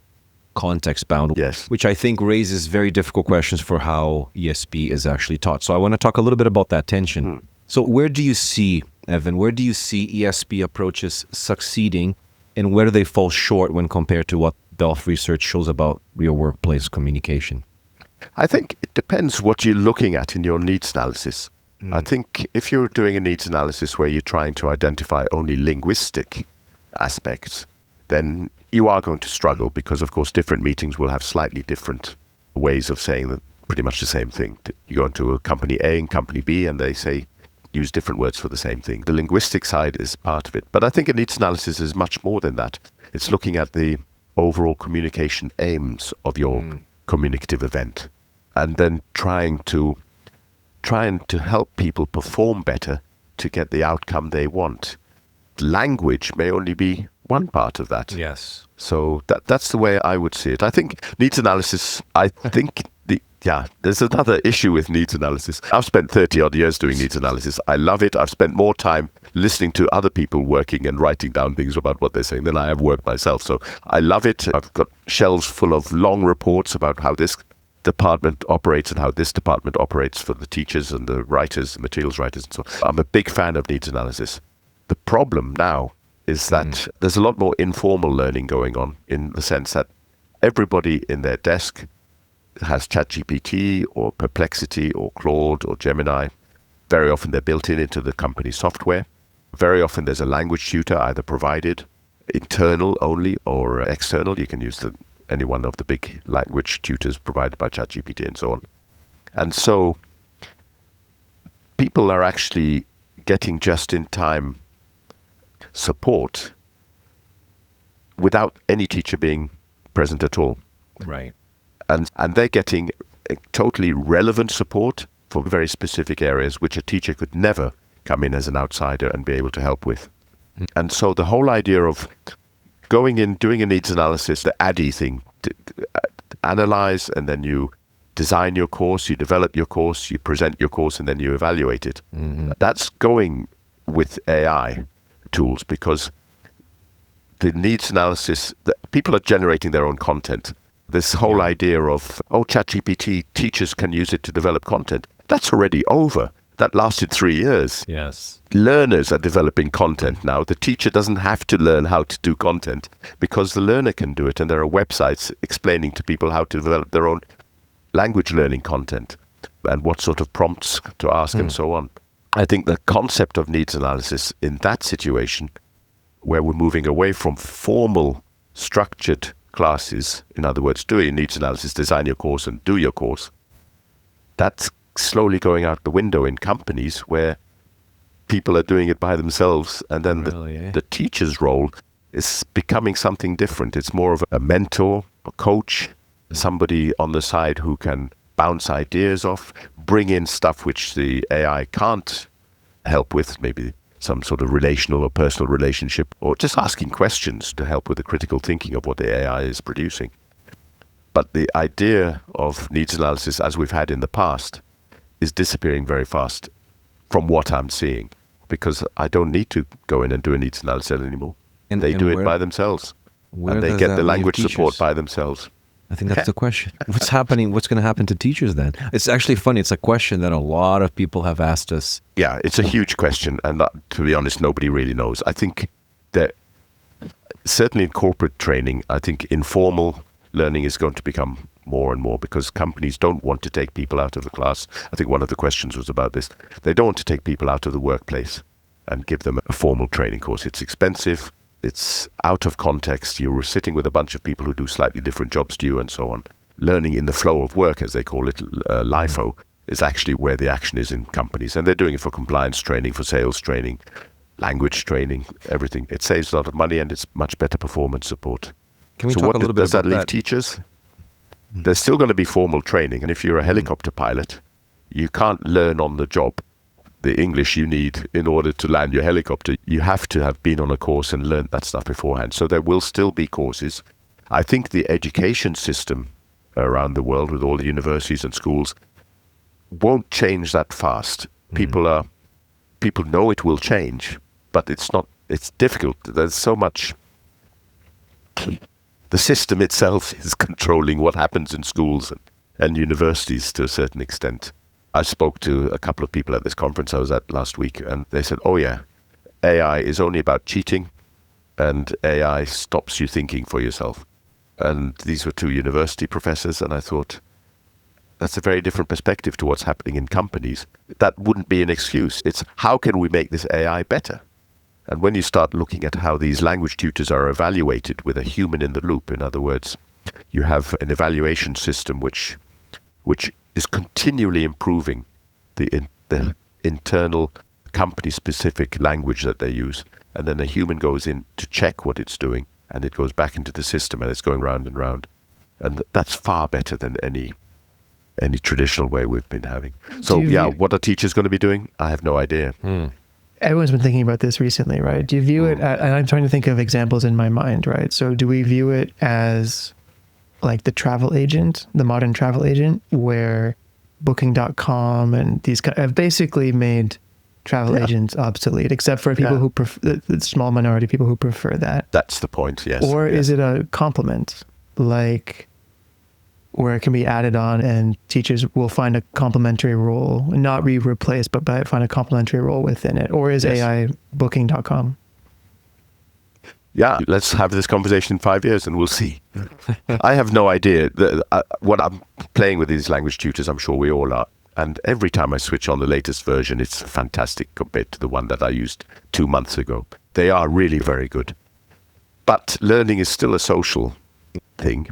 context bound. Yes. Which I think raises very difficult questions for how ESP is actually taught. So I want to talk a little bit about that tension. So where do you see, Evan, where do you see ESP approaches succeeding, and where do they fall short when compared to what BELF research shows about real workplace communication? I think it depends what you're looking at in your needs analysis. I think if you're doing a needs analysis where you're trying to identify only linguistic aspects, then you are going to struggle because, of course, different meetings will have slightly different ways of saying pretty much the same thing. You go into a company A and company B and they say, use different words for the same thing. The linguistic side is part of it. But I think a needs analysis is much more than that. It's looking at the overall communication aims of your communicative event and then trying to help people perform better to get the outcome they want. Language may only be one part of that. Yes. So that's the way I would see it. I think needs analysis, there's another issue with needs analysis. I've spent 30 odd years doing needs analysis. I love it. I've spent more time listening to other people working and writing down things about what they're saying than I have worked myself. So I love it. I've got shelves full of long reports about how this department operates and how this department operates for the teachers and the writers, the materials writers and so on. I'm a big fan of needs analysis. The problem now is that there's a lot more informal learning going on, in the sense that everybody in their desk has ChatGPT or Perplexity or Claude or Gemini. Very often they're built into the company software. Very often there's a language tutor either provided, internal only or external. You can use any one of the big language tutors provided by ChatGPT and so on. And so people are actually getting just-in-time support without any teacher being present at all. Right. And they're getting totally relevant support for very specific areas which a teacher could never come in as an outsider and be able to help with. And so the whole idea of going in, doing a needs analysis, the ADDIE thing, to analyze, and then you design your course, you develop your course, you present your course, and then you evaluate it. That's going with AI tools, because the needs analysis, people are generating their own content. This whole idea of, ChatGPT, teachers can use it to develop content, that's already over. That lasted 3 years. Yes. Learners are developing content now. The teacher doesn't have to learn how to do content because the learner can do it. And there are websites explaining to people how to develop their own language learning content and what sort of prompts to ask and so on. I think the concept of needs analysis in that situation, where we're moving away from formal, structured classes, in other words, do your needs analysis, design your course and do your course, that's slowly going out the window in companies where people are doing it by themselves, and then the teacher's role is becoming something different. It's more of a mentor, a coach, somebody on the side who can bounce ideas off, bring in stuff which the AI can't help with, maybe some sort of relational or personal relationship, or just asking questions to help with the critical thinking of what the AI is producing. But the idea of needs analysis, as we've had in the past, is disappearing very fast from what I'm seeing, because I don't need to go in and do a needs analysis anymore. And they do it by themselves. And they get the language support by themselves. I think that's the question. What's happening? What's going to happen to teachers then? It's actually funny. It's a question that a lot of people have asked us. Yeah, it's a huge question. And to be honest, nobody really knows. I think that certainly in corporate training, I think informal learning is going to become more and more, because companies don't want to take people out of the class. I think one of the questions was about this. They don't want to take people out of the workplace and give them a formal training course. It's expensive. It's out of context. You're sitting with a bunch of people who do slightly different jobs to you and so on. Learning in the flow of work, as they call it, LIFO, is actually where the action is in companies. And they're doing it for compliance training, for sales training, language training, everything. It saves a lot of money and it's much better performance support. Can we talk a little bit does about that leave that? Teachers? There's still going to be formal training. And if you're a helicopter pilot, you can't learn on the job the English you need in order to land your helicopter. You have to have been on a course and learned that stuff beforehand. So there will still be courses. I think the education system around the world, with all the universities and schools, won't change that fast. People know it will change, but it's difficult. There's so much the system itself is controlling what happens in schools and universities to a certain extent. I spoke to a couple of people at this conference I was at last week, and they said, oh yeah, AI is only about cheating, and AI stops you thinking for yourself. And these were two university professors, and I thought, that's a very different perspective to what's happening in companies. That wouldn't be an excuse. It's how can we make this AI better? And when you start looking at how these language tutors are evaluated with a human in the loop, in other words, you have an evaluation system which is continually improving the internal company-specific language that they use. And then a human goes in to check what it's doing, and it goes back into the system, and it's going round and round. And that's far better than any traditional way we've been having. So what are teachers going to be doing? I have no idea. Everyone's been thinking about this recently, right? Do you view it, and I'm trying to think of examples in my mind, right? So do we view it as like the travel agent, the modern travel agent, where Booking.com and these have basically made travel agents obsolete, except for people who prefer, the small minority of people who prefer that? That's the point, yes. Or is it a complement, like where it can be added on and teachers will find a complementary role, not replace, but find a complementary role within it? Or is AI Booking.com? Yeah, let's have this conversation in 5 years and we'll see. I have no idea. What I'm playing with these language tutors, I'm sure we all are. And every time I switch on the latest version, it's fantastic compared to the one that I used 2 months ago. They are really very good. But learning is still a social thing.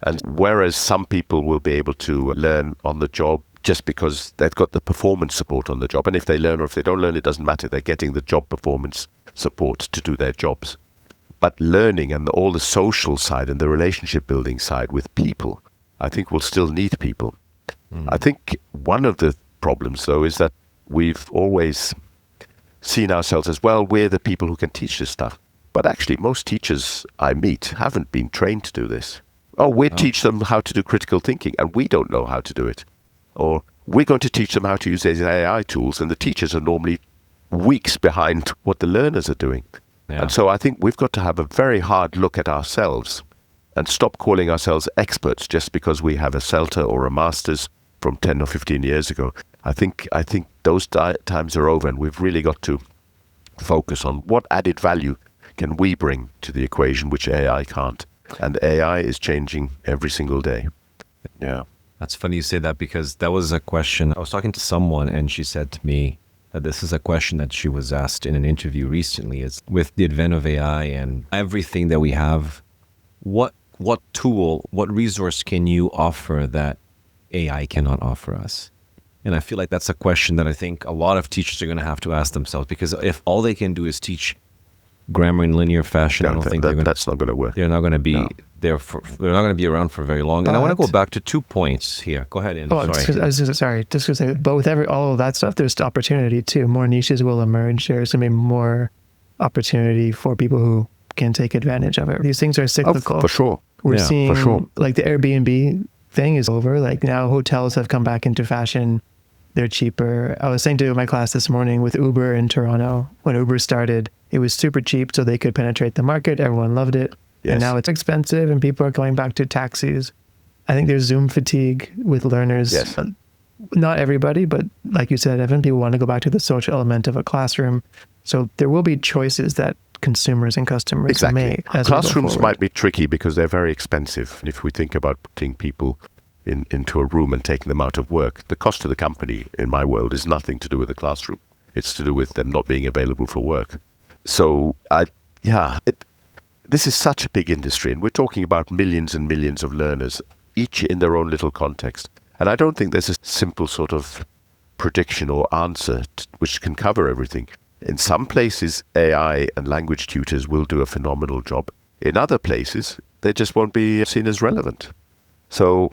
And whereas some people will be able to learn on the job just because they've got the performance support on the job. And if they learn or if they don't learn, it doesn't matter. They're getting the job performance support to do their jobs. But learning and all the social side and the relationship building side with people, I think we'll still need people. I think one of the problems, though, is that we've always seen ourselves as, well, we're the people who can teach this stuff. But actually, most teachers I meet haven't been trained to do this. We teach them how to do critical thinking, and we don't know how to do it. Or we're going to teach them how to use these AI tools, and the teachers are normally weeks behind what the learners are doing. Yeah. And so I think we've got to have a very hard look at ourselves and stop calling ourselves experts just because we have a CELTA or a master's from 10 or 15 years ago. I think those times are over, and we've really got to focus on what added value can we bring to the equation which AI can't. And AI is changing every single day. Yeah. That's funny you say that, because that was a question. I was talking to someone and she said to me that this is a question that she was asked in an interview recently, is with the advent of AI and everything that we have, what tool, what resource can you offer that AI cannot offer us? And I feel like that's a question that I think a lot of teachers are going to have to ask themselves, because if all they can do is teach grammar in linear fashion, I don't think that's not going to work. They're not going to be they're not going to be around for very long. And I want to go back to 2 points here. Go ahead. Just to say, all of that stuff, there's opportunity too. More niches will emerge. There's going to be more opportunity for people who can take advantage of it. These things are cyclical. For sure. We're seeing like the Airbnb thing is over. Like now hotels have come back into fashion. They're cheaper. I was saying to my class this morning with Uber in Toronto, when Uber started, it was super cheap so they could penetrate the market. Everyone loved it. Yes. And now it's expensive and people are going back to taxis. I think there's Zoom fatigue with learners. Yes. Not everybody, but like you said, Evan, people want to go back to the social element of a classroom. So there will be choices that consumers and customers make. Classrooms might be tricky because they're very expensive. And if we think about putting people into a room and taking them out of work, the cost to the company, in my world, is nothing to do with the classroom. It's to do with them not being available for work. So, this is such a big industry, and we're talking about millions and millions of learners, each in their own little context. And I don't think there's a simple sort of prediction or answer which can cover everything. In some places, AI and language tutors will do a phenomenal job. In other places, they just won't be seen as relevant. So,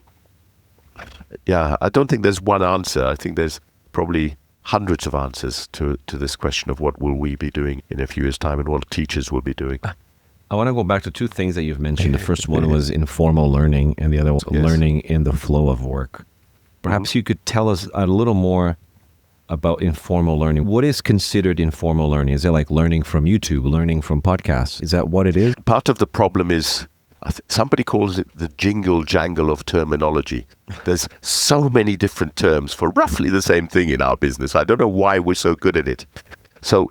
I don't think there's one answer. I think there's probably hundreds of answers to this question of what will we be doing in a few years' time and what teachers will be doing. I want to go back to 2 things that you've mentioned. The first one was informal learning, and the other was learning in the flow of work. Perhaps you could tell us a little more about informal learning. What is considered informal learning? Is it like learning from YouTube, learning from podcasts? Is that what it is? Part of the problem is Somebody calls it the jingle jangle of terminology. There's so many different terms for roughly the same thing in our business. I don't know why we're so good at it. So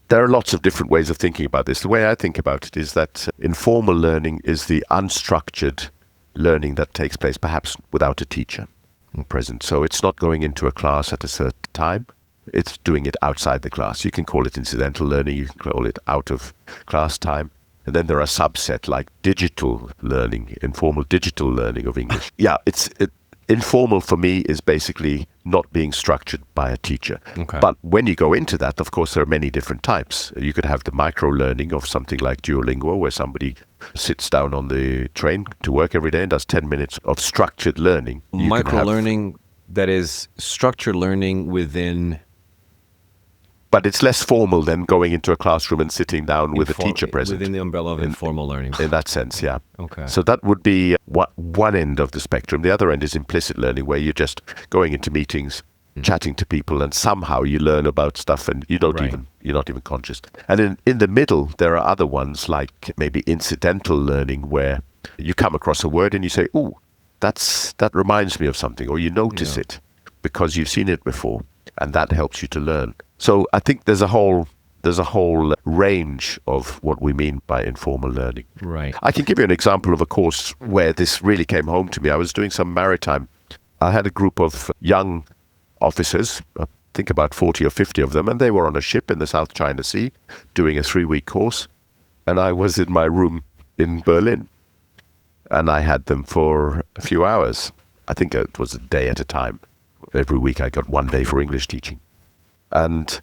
there are lots of different ways of thinking about this. The way I think about it is that informal learning is the unstructured learning that takes place perhaps without a teacher present. So it's not going into a class at a certain time. It's doing it outside the class. You can call it incidental learning. You can call it out of class time. And then there are subset like digital learning, informal digital learning of English. Yeah, informal for me is basically not being structured by a teacher. Okay. But when you go into that, of course, there are many different types. You could have the micro learning of something like Lingua, where somebody sits down on the train to work every day and does 10 minutes of structured learning. Micro learning, that is structured learning within... But it's less formal than going into a classroom and sitting down with a teacher present. Within the umbrella of informal learning. In that sense, yeah. Okay. So that would be one end of the spectrum. The other end is implicit learning, where you're just going into meetings, chatting to people, and somehow you learn about stuff and you're not even conscious. And in the middle, there are other ones like maybe incidental learning, where you come across a word and you say, "Ooh, that reminds me of something," or you notice it because you've seen it before, and that helps you to learn. So I think there's a whole range of what we mean by informal learning. Right. I can give you an example of a course where this really came home to me. I was doing some maritime. I had a group of young officers, I think about 40 or 50 of them, and they were on a ship in the South China Sea doing a 3-week course. And I was in my room in Berlin, and I had them for a few hours. I think it was a day at a time. Every week I got 1 day for English teaching. And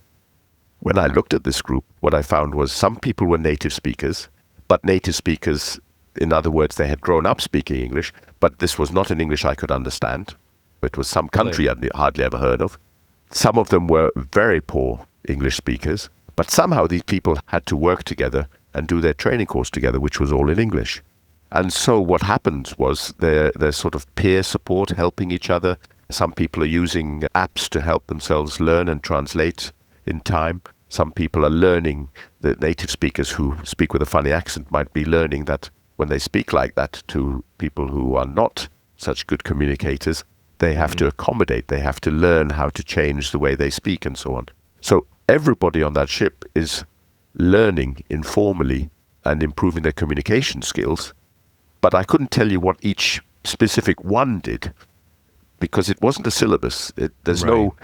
when I looked at this group, what I found was some people were native speakers, but native speakers, in other words, they had grown up speaking English, but this was not an English I could understand. It was some country I'd hardly ever heard of. Some of them were very poor English speakers, but somehow these people had to work together and do their training course together, which was all in English. And so what happened was there's sort of peer support, helping each other. Some people are using apps to help themselves learn and translate in time. Some people are learning. The native speakers who speak with a funny accent might be learning that when they speak like that to people who are not such good communicators, they have to accommodate. They have to learn how to change the way they speak and so on. So everybody on that ship is learning informally and improving their communication skills. But I couldn't tell you what each specific one did, because it wasn't a syllabus. There's no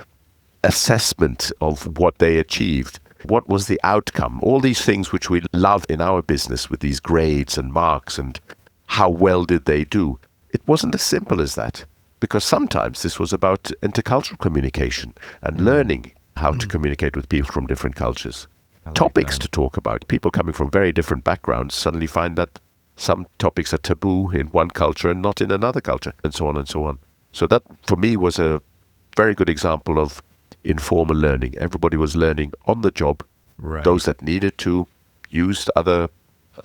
assessment of what they achieved. What was the outcome? All these things which we love in our business with these grades and marks and how well did they do. It wasn't as simple as that, because sometimes this was about intercultural communication and learning how to communicate with people from different cultures. Topics to talk about. People coming from very different backgrounds suddenly find that some topics are taboo in one culture and not in another culture, and so on and so on. So that, for me, was a very good example of informal learning. Everybody was learning on the job. Right. Those that needed to used other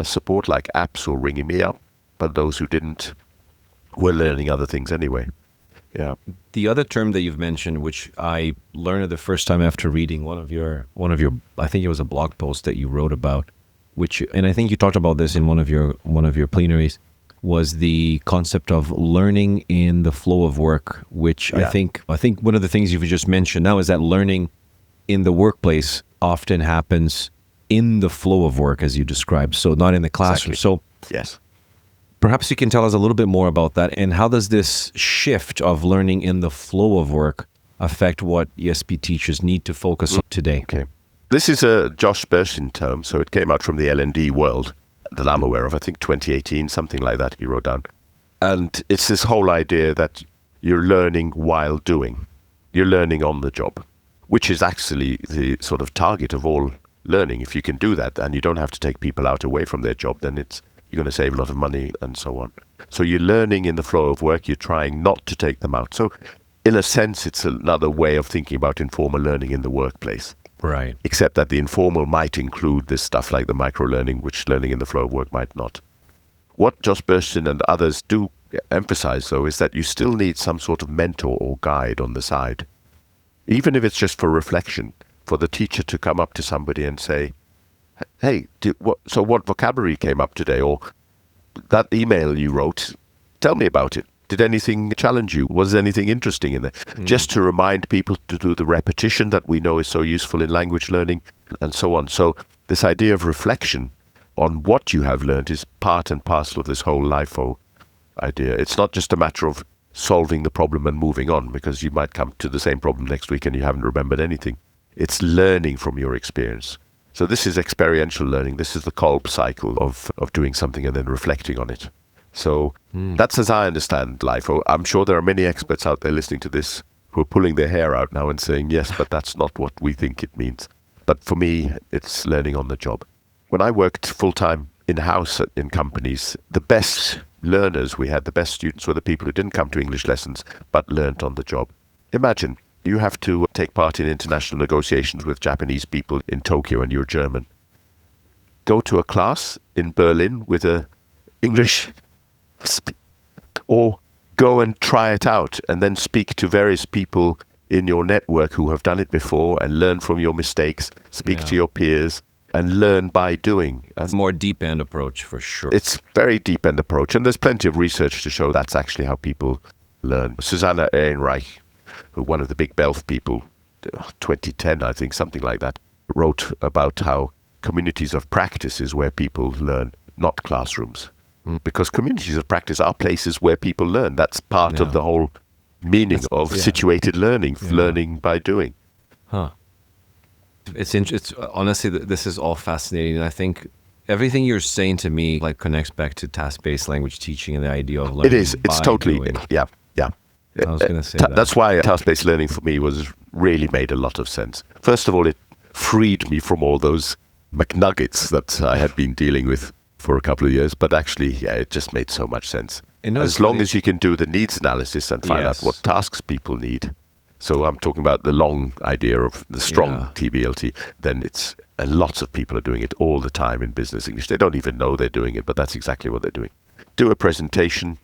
support like apps or ringing me up, but those who didn't were learning other things anyway. Yeah. The other term that you've mentioned, which I learned the first time after reading one of your, I think it was a blog post that you wrote about, and I think you talked about this in one of your plenaries, was the concept of learning in the flow of work, which I think one of the things you've just mentioned now is that learning in the workplace often happens in the flow of work, as you described, so not in the classroom. Exactly. So Yes. Perhaps you can tell us a little bit more about that, and how does this shift of learning in the flow of work affect what ESP teachers need to focus on today? Okay. This is a Josh Bersin term, so it came out from the L&D world that I'm aware of. I think 2018, something like that, he wrote down. And it's this whole idea that you're learning while doing. You're learning on the job, which is actually the sort of target of all learning. If you can do that and you don't have to take people out away from their job, then you're going to save a lot of money and so on. So you're learning in the flow of work. You're trying not to take them out. So in a sense, it's another way of thinking about informal learning in the workplace. Right. Except that the informal might include this stuff like the micro-learning, which learning in the flow of work might not. What Josh Bersin and others do emphasize, though, is that you still need some sort of mentor or guide on the side. Even if it's just for reflection, for the teacher to come up to somebody and say, hey, what vocabulary came up today? Or that email you wrote, tell me about it. Did anything challenge you? Was there anything interesting in there? Just to remind people to do the repetition that we know is so useful in language learning and so on. So this idea of reflection on what you have learned is part and parcel of this whole LIFO idea. It's not just a matter of solving the problem and moving on, because you might come to the same problem next week and you haven't remembered anything. It's learning from your experience. So this is experiential learning. This is the Kolb cycle of doing something and then reflecting on it. So that's as I understand LIFO. I'm sure there are many experts out there listening to this who are pulling their hair out now and saying, yes, but that's not what we think it means. But for me, it's learning on the job. When I worked full-time in-house in companies, the best learners we had, the best students, were the people who didn't come to English lessons but learnt on the job. Imagine you have to take part in international negotiations with Japanese people in Tokyo and you're German. Go to a class in Berlin with a English or go and try it out and then speak to various people in your network who have done it before and learn from your mistakes, speak to your peers and learn by doing. That's a more deep end approach for sure. It's very deep end approach, and there's plenty of research to show that's actually how people learn. Susanna Ehrenreich, one of the big BELF people, 2010 I think, something like that, wrote about how communities of practice is where people learn, not classrooms. Because communities of practice are places where people learn. That's part of the whole meaning of situated learning, learning by doing. It's honestly, this is all fascinating. And I think everything you're saying to me like connects back to task-based language teaching and the idea of learning. It is. It's totally, doing. yeah. I was going to say that. That's why task-based learning for me was really made a lot of sense. First of all, it freed me from all those McNuggets that I had been dealing with for a couple of years, but actually, it just made so much sense. As long as you can do the needs analysis and find out what tasks people need. So I'm talking about the long idea of the strong TBLT, then it's lots of people are doing it all the time in business English. They don't even know they're doing it, but that's exactly what they're doing. Do a presentation,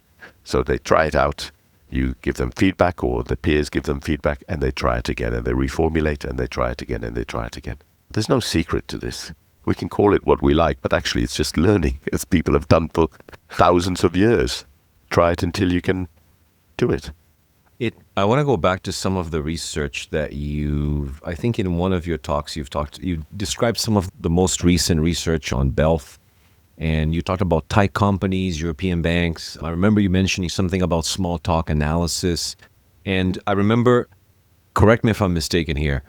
so they try it out, you give them feedback or the peers give them feedback and they try it again and they reformulate and they try it again and they try it again. There's no secret to this. We can call it what we like, but actually it's just learning, as people have done for thousands of years. Try it until you can do it. I want to go back to some of the research that I think in one of your talks you described some of the most recent research on BELF, and you talked about Thai companies, European banks. I remember you mentioning something about small talk analysis, and I remember, correct me if I'm mistaken here,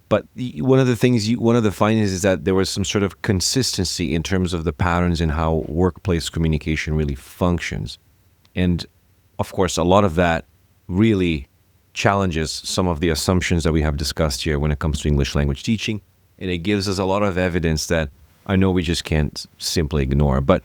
but one of the findings is that there was some sort of consistency in terms of the patterns in how workplace communication really functions. And of course, a lot of that really challenges some of the assumptions that we have discussed here when it comes to English language teaching. And it gives us a lot of evidence that I know we just can't simply ignore. But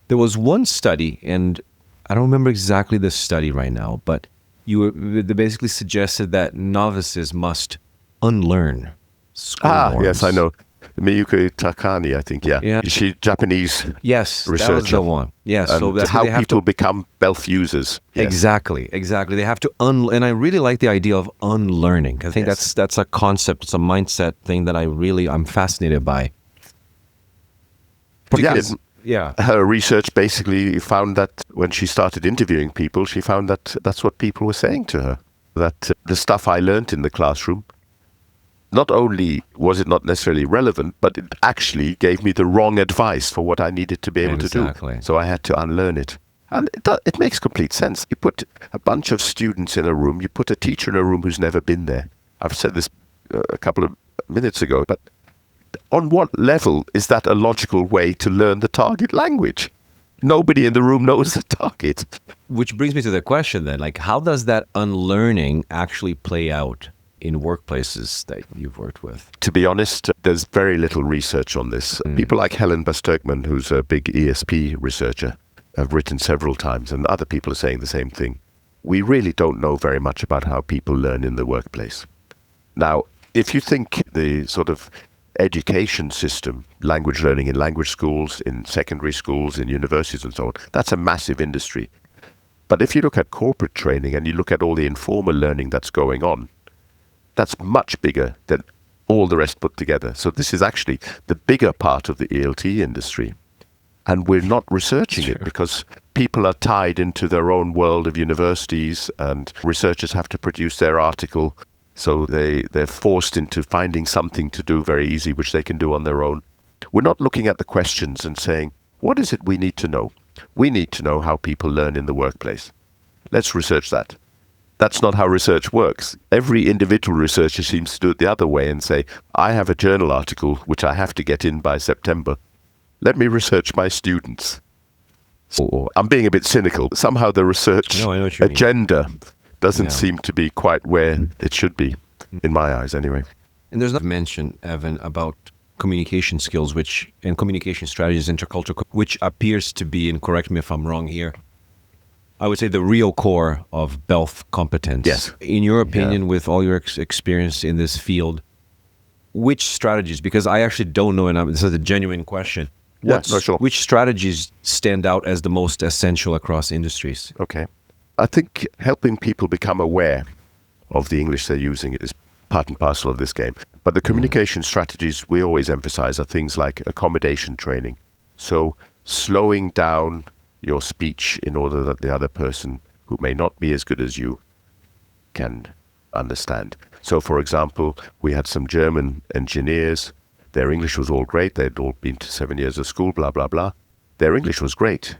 there was one study, and I don't remember exactly the study right now, but they basically suggested that novices must unlearn school norms. Yes, I know. Miyuki Takani, I think, She's Japanese researcher. That was the one. Yes, so that's how people become BELF users. Yes. Exactly. They have to and I really like the idea of unlearning. I think that's a concept, it's a mindset thing that I'm fascinated by. Because, her research basically found that when she started interviewing people, she found that that's what people were saying to her. That the stuff I learned in the classroom, not only was it not necessarily relevant, but it actually gave me the wrong advice for what I needed to be able to do. So I had to unlearn it. And it makes complete sense. You put a bunch of students in a room, you put a teacher in a room who's never been there. I've said this a couple of minutes ago, but on what level is that a logical way to learn the target language? Nobody in the room knows the target. Which brings me to the question then, like, how does that unlearning actually play out in workplaces that you've worked with? To be honest, there's very little research on this. People like Helen Basturkman, who's a big ESP researcher, have written several times, and other people are saying the same thing. We really don't know very much about how people learn in the workplace. Now, if you think the sort of education system, language learning in language schools, in secondary schools, in universities and so on, that's a massive industry. But if you look at corporate training and you look at all the informal learning that's going on, that's much bigger than all the rest put together. So this is actually the bigger part of the ELT industry. And we're not researching it because people are tied into their own world of universities, and researchers have to produce their article. So they're forced into finding something to do very easy, which they can do on their own. We're not looking at the questions and saying, what is it we need to know? We need to know how people learn in the workplace. Let's research that. That's not how research works. Every individual researcher seems to do it the other way and say, I have a journal article which I have to get in by September. Let me research my students. So I'm being a bit cynical. Somehow the research agenda doesn't seem to be quite where it should be, in my eyes anyway. And there's not mention, Evan, about communication skills, and communication strategies, intercultural, which appears to be, and correct me if I'm wrong here, I would say the real core of BELF competence. Yes. In your opinion, with all your experience in this field, which strategies, because I actually don't know, and this is a genuine question, which strategies stand out as the most essential across industries? Okay. I think helping people become aware of the English they're using is part and parcel of this game. But the communication strategies we always emphasize are things like accommodation training. So slowing down your speech in order that the other person who may not be as good as you can understand. So for example, we had some German engineers. Their English was all great. They'd all been to 7 years of school, blah, blah, blah. Their English was great,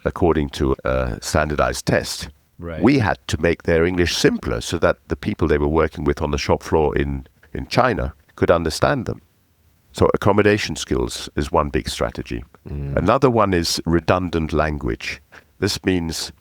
according to a standardized test. Right. We had to make their English simpler so that the people they were working with on the shop floor in China could understand them. So accommodation skills is one big strategy. Another one is redundant language. This means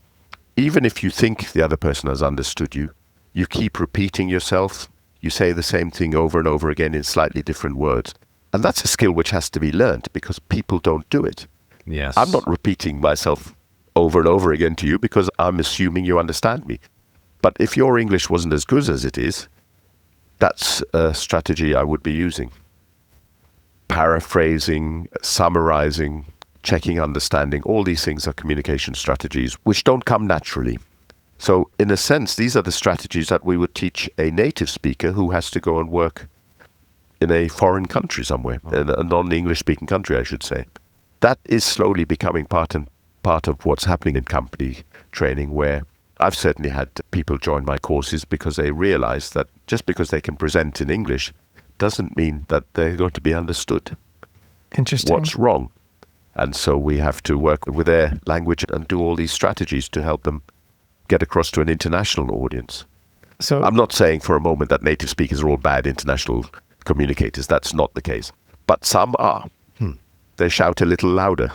even if you think the other person has understood you, you keep repeating yourself. You say the same thing over and over again in slightly different words. And that's a skill which has to be learned because people don't do it. Yes. I'm not repeating myself over and over again to you because I'm assuming you understand me. But if your English wasn't as good as it is, that's a strategy I would be using. Paraphrasing, summarizing, checking understanding, all these things are communication strategies which don't come naturally. So in a sense, these are the strategies that we would teach a native speaker who has to go and work in a foreign country somewhere, a non-English speaking country, I should say. That is slowly becoming part of what's happening in company training, where I've certainly had people join my courses because they realize that just because they can present in English doesn't mean that they're going to be understood. Interesting. What's wrong? And so we have to work with their language and do all these strategies to help them get across to an international audience. So I'm not saying for a moment that native speakers are all bad international communicators. That's not the case. But some are. They shout a little louder.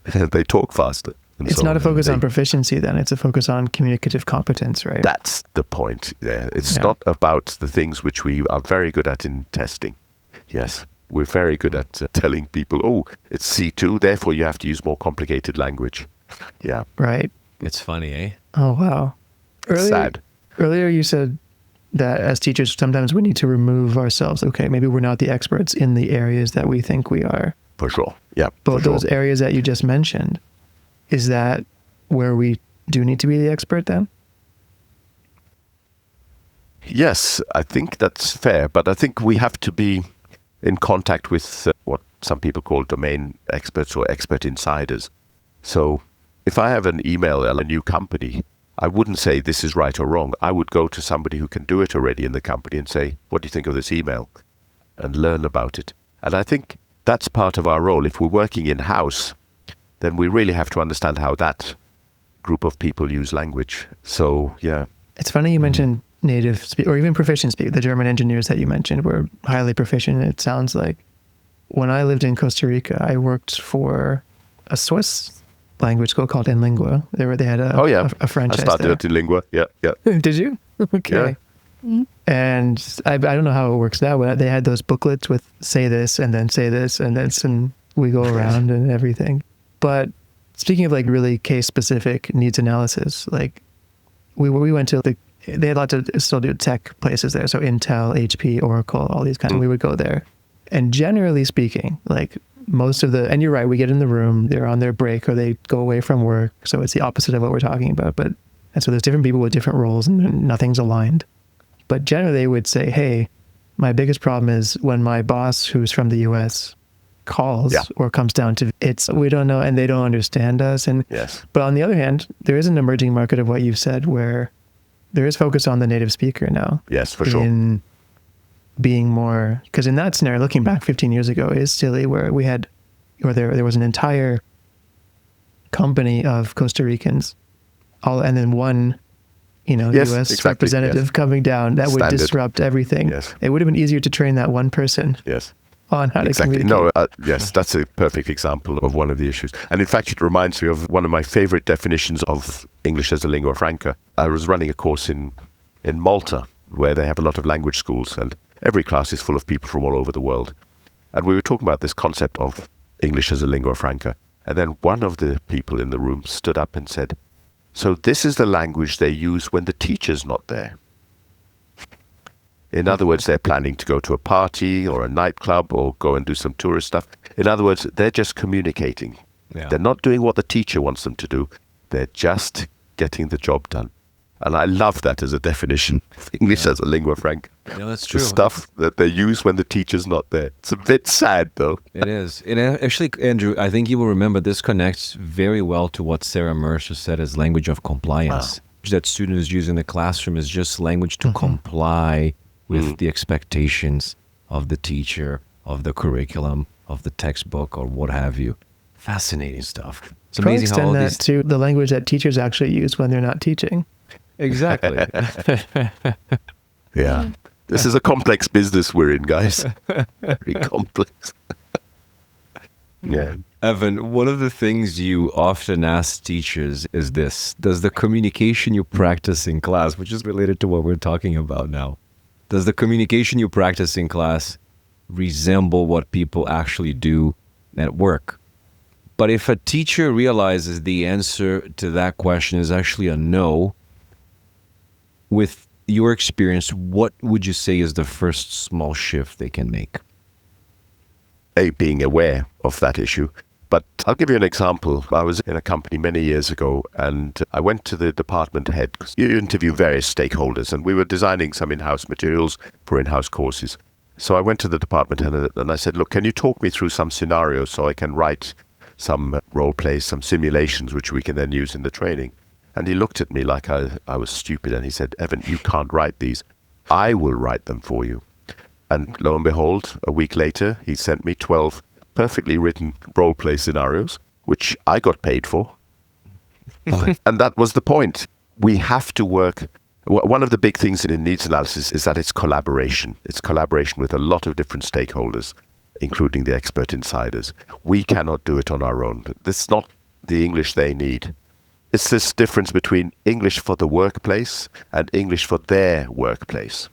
They talk faster. It's not a focus on proficiency then. It's a focus on communicative competence, right? That's the point. Yeah. It's not about the things which we are very good at in testing. Yes. We're very good at telling people, oh, it's C2, therefore you have to use more complicated language. Yeah. Right. It's funny, eh? Oh, wow. Sad. Earlier you said that as teachers, sometimes we need to remove ourselves. Okay, maybe we're not the experts in the areas that we think we are. For sure. Yeah. But those areas that you just mentioned, is that where we do need to be the expert then? Yes, I think that's fair. But I think we have to be in contact with what some people call domain experts or expert insiders. So if I have an email at a new company, I wouldn't say this is right or wrong. I would go to somebody who can do it already in the company and say, what do you think of this email? And learn about it. And I think that's part of our role. If we're working in-house, then we really have to understand how that group of people use language. So, yeah. It's funny you mentioned native speak or even proficient speak. The German engineers that you mentioned were highly proficient, it sounds like. When I lived in Costa Rica, I worked for a Swiss language school called Lingua. They had a franchise I started in Lingua. Yeah. Did you? Okay. Yeah. And I don't know how it works now, but they had those booklets with say this and then say this and then we go around and everything. But speaking of like really case specific needs analysis, like we went to they had lots of still do tech places there. So Intel, HP, Oracle, all these kind of, we would go there. And generally speaking, like most of and you're right, we get in the room, they're on their break or they go away from work. So it's the opposite of what we're talking about. And so there's different people with different roles and nothing's aligned. But generally they would say, hey, my biggest problem is when my boss, who's from the US, calls Yeah. or comes down to it's we don't know and they don't understand us. And Yes. but on the other hand, there is an emerging market of what you've said where there is focus on the native speaker now. Yes, for sure. In being more, because in that scenario, looking back 15 years ago is silly, where we had, or there was an entire company of Costa Ricans, all, and then one, Yes, U.S. exactly, representative yes. coming down that would Standard. disrupt everything. Yes. It would have been easier to train that one person Yes. on how to Exactly. communicate. No, yes, that's a perfect example of one of the issues. And in fact, it reminds me of one of my favorite definitions of English as a lingua franca. I was running a course in Malta, where they have a lot of language schools, and every class is full of people from all over the world. And we were talking about this concept of English as a lingua franca. And then one of the people in the room stood up and said, "So this is the language they use when the teacher's not there." In other words, they're planning to go to a party or a nightclub or go and do some tourist stuff. In other words, they're just communicating. Yeah. They're not doing what the teacher wants them to do. They're just getting the job done. And I love that as a definition of English as a lingua franca. Yeah, that's The stuff that they use when the teacher's not there. It's a bit sad, though. It is. And actually, Andrew, I think you will remember this connects very well to what Sarah Mercer said as language of compliance. That students use in the classroom is just language to comply with the expectations of the teacher, of the curriculum, of the textbook, or what have you. Fascinating stuff. It's Probably amazing how all extend that these... to the language that teachers actually use when they're not teaching. Exactly. Yeah. This is a complex business we're in, guys. Very complex. Yeah. Evan, one of the things you often ask teachers is this: does the communication you practice in class, which is related to what we're talking about now, does the communication you practice in class resemble what people actually do at work? But if a teacher realizes the answer to that question is actually a no, with your experience, what would you say is the first small shift they can make? Being aware of that issue. But I'll give you an example. I was in a company many years ago, and I went to the department head, because you interview various stakeholders, and we were designing some in-house materials for in-house courses. So I went to the department head and I said, "Look, can you talk me through some scenarios so I can write some role plays, some simulations, which we can then use in the training?" And he looked at me like I was stupid, and he said, "Evan, you can't write these. I will write them for you." And lo and behold, a week later, he sent me 12 perfectly written role play scenarios, which I got paid for. And that was the point. We have to work. One of the big things in needs analysis is that it's collaboration. It's collaboration with a lot of different stakeholders, including the expert insiders. We cannot do it on our own. This is not the English they need. It's this difference between English for the workplace and English for their workplace.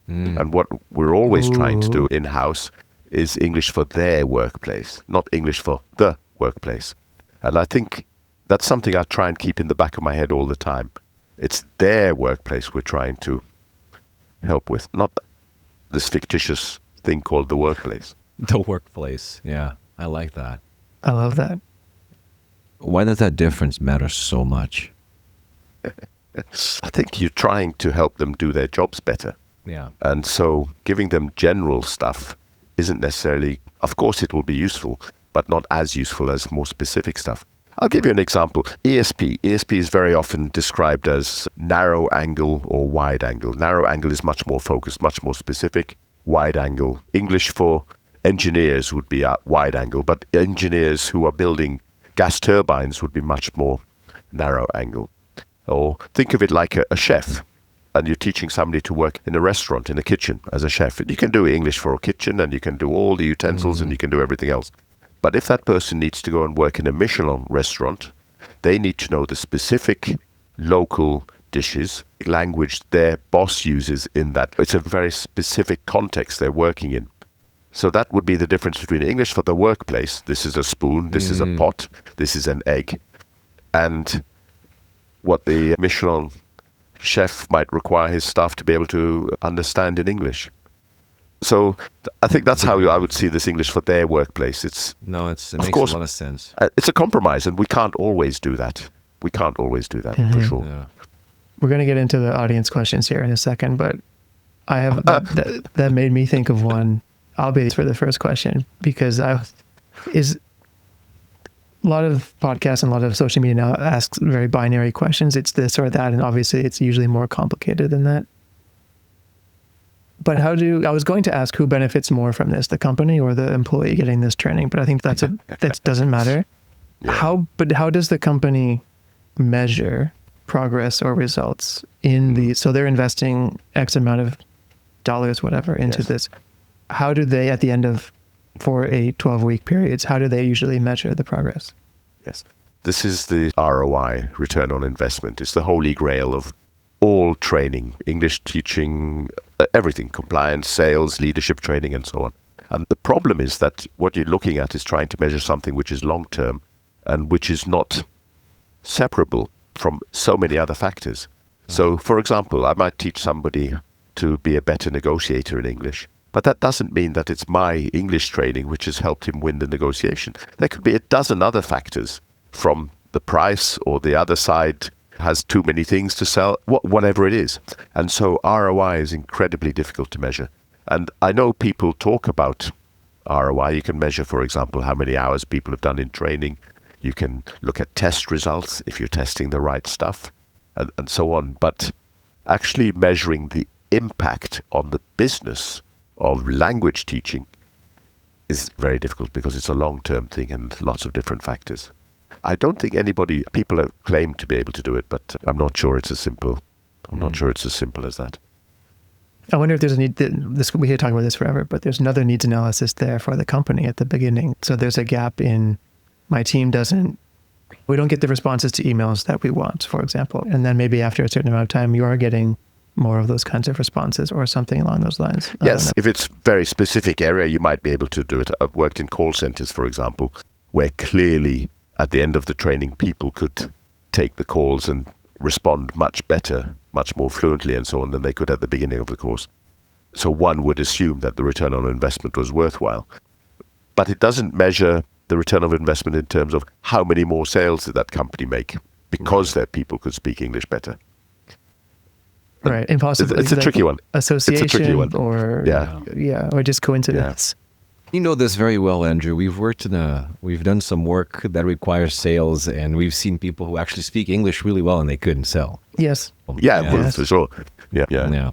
And what we're always trying to do in-house is English for their workplace, not English for the workplace. And I think that's something I try and keep in the back of my head all the time. It's their workplace we're trying to help with, not this fictitious thing called the workplace. The workplace. Yeah, I like that. I love that. Why does that difference matter so much? I think you're trying to help them do their jobs better. Yeah. And so giving them general stuff isn't necessarily, of course it will be useful, but not as useful as more specific stuff. I'll give you an example. ESP. ESP is very often described as narrow angle or wide angle. Narrow angle is much more focused, much more specific. Wide angle. English for engineers would be a wide angle, but engineers who are building gas turbines would be much more narrow angle. Or think of it like a chef. And you're teaching somebody to work in a restaurant, in a kitchen, as a chef. You can do English for a kitchen, and you can do all the utensils, and you can do everything else. But if that person needs to go and work in a Michelin restaurant, they need to know the specific local dishes, language their boss uses in that. It's a very specific context they're working in. So that would be the difference between English for the workplace. This is a spoon, this is a pot, this is an egg. And what the Michelin chef might require his staff to be able to understand in English. So I think that's how I would see this English for their workplace. It makes a lot of sense. It's a compromise, and we can't always do that. We can't always do that, for sure. Yeah. We're going to get into the audience questions here in a second, but I have that made me think of one I'll be for the first question, because a lot of podcasts and a lot of social media now asks very binary questions. It's this or that, and obviously it's usually more complicated than that. But I was going to ask who benefits more from this, the company or the employee getting this training, but I think that doesn't matter. Yeah. How does the company measure progress or results so they're investing X amount of dollars, whatever, into this. How do they, at the end of, for a 12-week periods, how do they usually measure the progress? Yes. This is the ROI, return on investment. It's the holy grail of all training, English teaching, everything, compliance, sales, leadership training, and so on. And the problem is that what you're looking at is trying to measure something which is long-term and which is not separable from so many other factors. So, for example, I might teach somebody to be a better negotiator in English, but that doesn't mean that it's my English training which has helped him win the negotiation. There could be a dozen other factors, from the price or the other side has too many things to sell, whatever it is. And so ROI is incredibly difficult to measure. And I know people talk about ROI. You can measure, for example, how many hours people have done in training. You can look at test results if you're testing the right stuff, and so on. But actually measuring the impact on the business of language teaching is very difficult because it's a long-term thing and lots of different factors. I don't think people have claimed to be able to do it, but I'm not sure it's as simple. I'm not sure it's as simple as that. I wonder if there's a need, we could talk about this forever, but there's another needs analysis there for the company at the beginning. So there's a gap in my team we don't get the responses to emails that we want, for example. And then maybe after a certain amount of time, you are getting more of those kinds of responses or something along those lines. Yes, if it's very specific area, you might be able to do it. I've worked in call centers, for example, where clearly at the end of the training, people could take the calls and respond much better, much more fluently and so on than they could at the beginning of the course. So one would assume that the return on investment was worthwhile. But it doesn't measure the return of investment in terms of how many more sales did that company make because their people could speak English better. Right, impossible. It's a tricky one. Association, it's a tricky one. Or or just coincidence. Yeah. You know this very well, Andrew. We've done some work that requires sales, and we've seen people who actually speak English really well and they couldn't sell. Yes. Well, for sure. Yeah.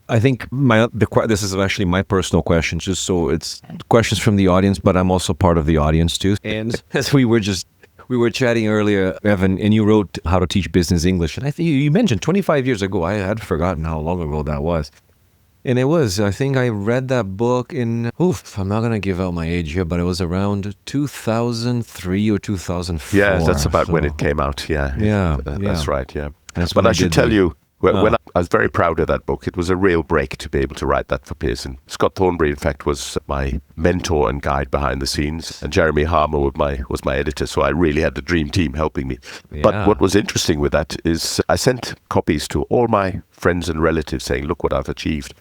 I think this is actually my personal question, just so it's questions from the audience, but I'm also part of the audience too. And as we were chatting earlier, Evan, and you wrote How to Teach Business English, and I think you mentioned 25 years ago. I had forgotten how long ago that was. And it was, I think I read that book in, I'm not going to give out my age here, but it was around 2003 or 2004. Yeah, that's about when it came out. Yeah. That's right, yeah. But I should tell you, when I was very proud of that book. It was a real break to be able to write that for Pearson. Scott Thornbury, in fact, was my mentor and guide behind the scenes, and Jeremy Harmer was my editor, so I really had the dream team helping me. Yeah. But what was interesting with that is I sent copies to all my friends and relatives saying, look what I've achieved.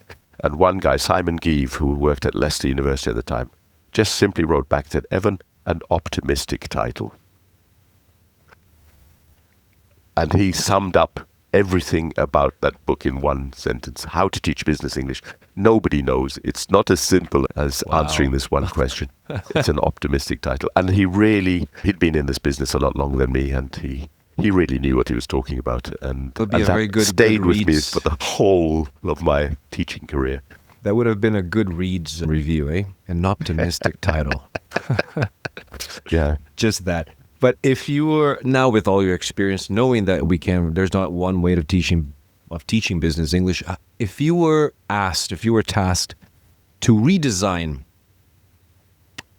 And one guy, Simon Geeve, who worked at Leicester University at the time, just simply wrote back that, Evan, an optimistic title. And he summed up everything about that book in one sentence. How to Teach Business English. Nobody knows. It's not as simple as answering this one question. It's an optimistic title. And he'd been in this business a lot longer than me, and he really knew what he was talking about. And that stayed with me for the whole of my teaching career. That would have been a good Reads review, eh? An optimistic title. Yeah. Just that. But if you were now, with all your experience, knowing that there's not one way of teaching business English, if you were tasked to redesign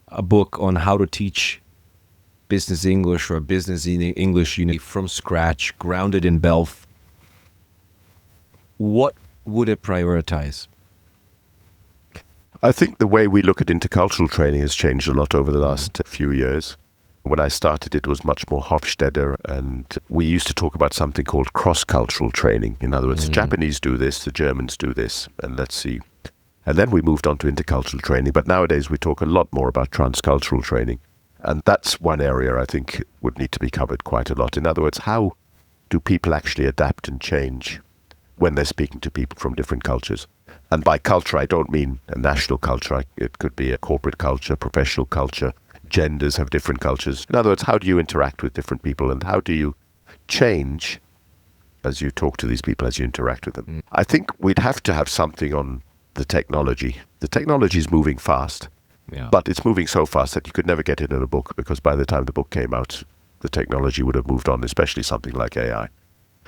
a book on how to teach business English or business English from scratch, grounded in BELF, what would it prioritize? I think the way we look at intercultural training has changed a lot over the last few years. When I started, it was much more Hofstede, and we used to talk about something called cross-cultural training. In other words, the Japanese do this, the Germans do this, and let's see. And then we moved on to intercultural training, but nowadays we talk a lot more about transcultural training. And that's one area I think would need to be covered quite a lot. In other words, how do people actually adapt and change when they're speaking to people from different cultures. And by culture, I don't mean a national culture. It could be a corporate culture, professional culture. Genders have different cultures. In other words, how do you interact with different people, and how do you change as you talk to these people, as you interact with them? I think we'd have to have something on the technology. The technology is moving fast, but it's moving so fast that you could never get it in a book, because by the time the book came out, the technology would have moved on, especially something like AI.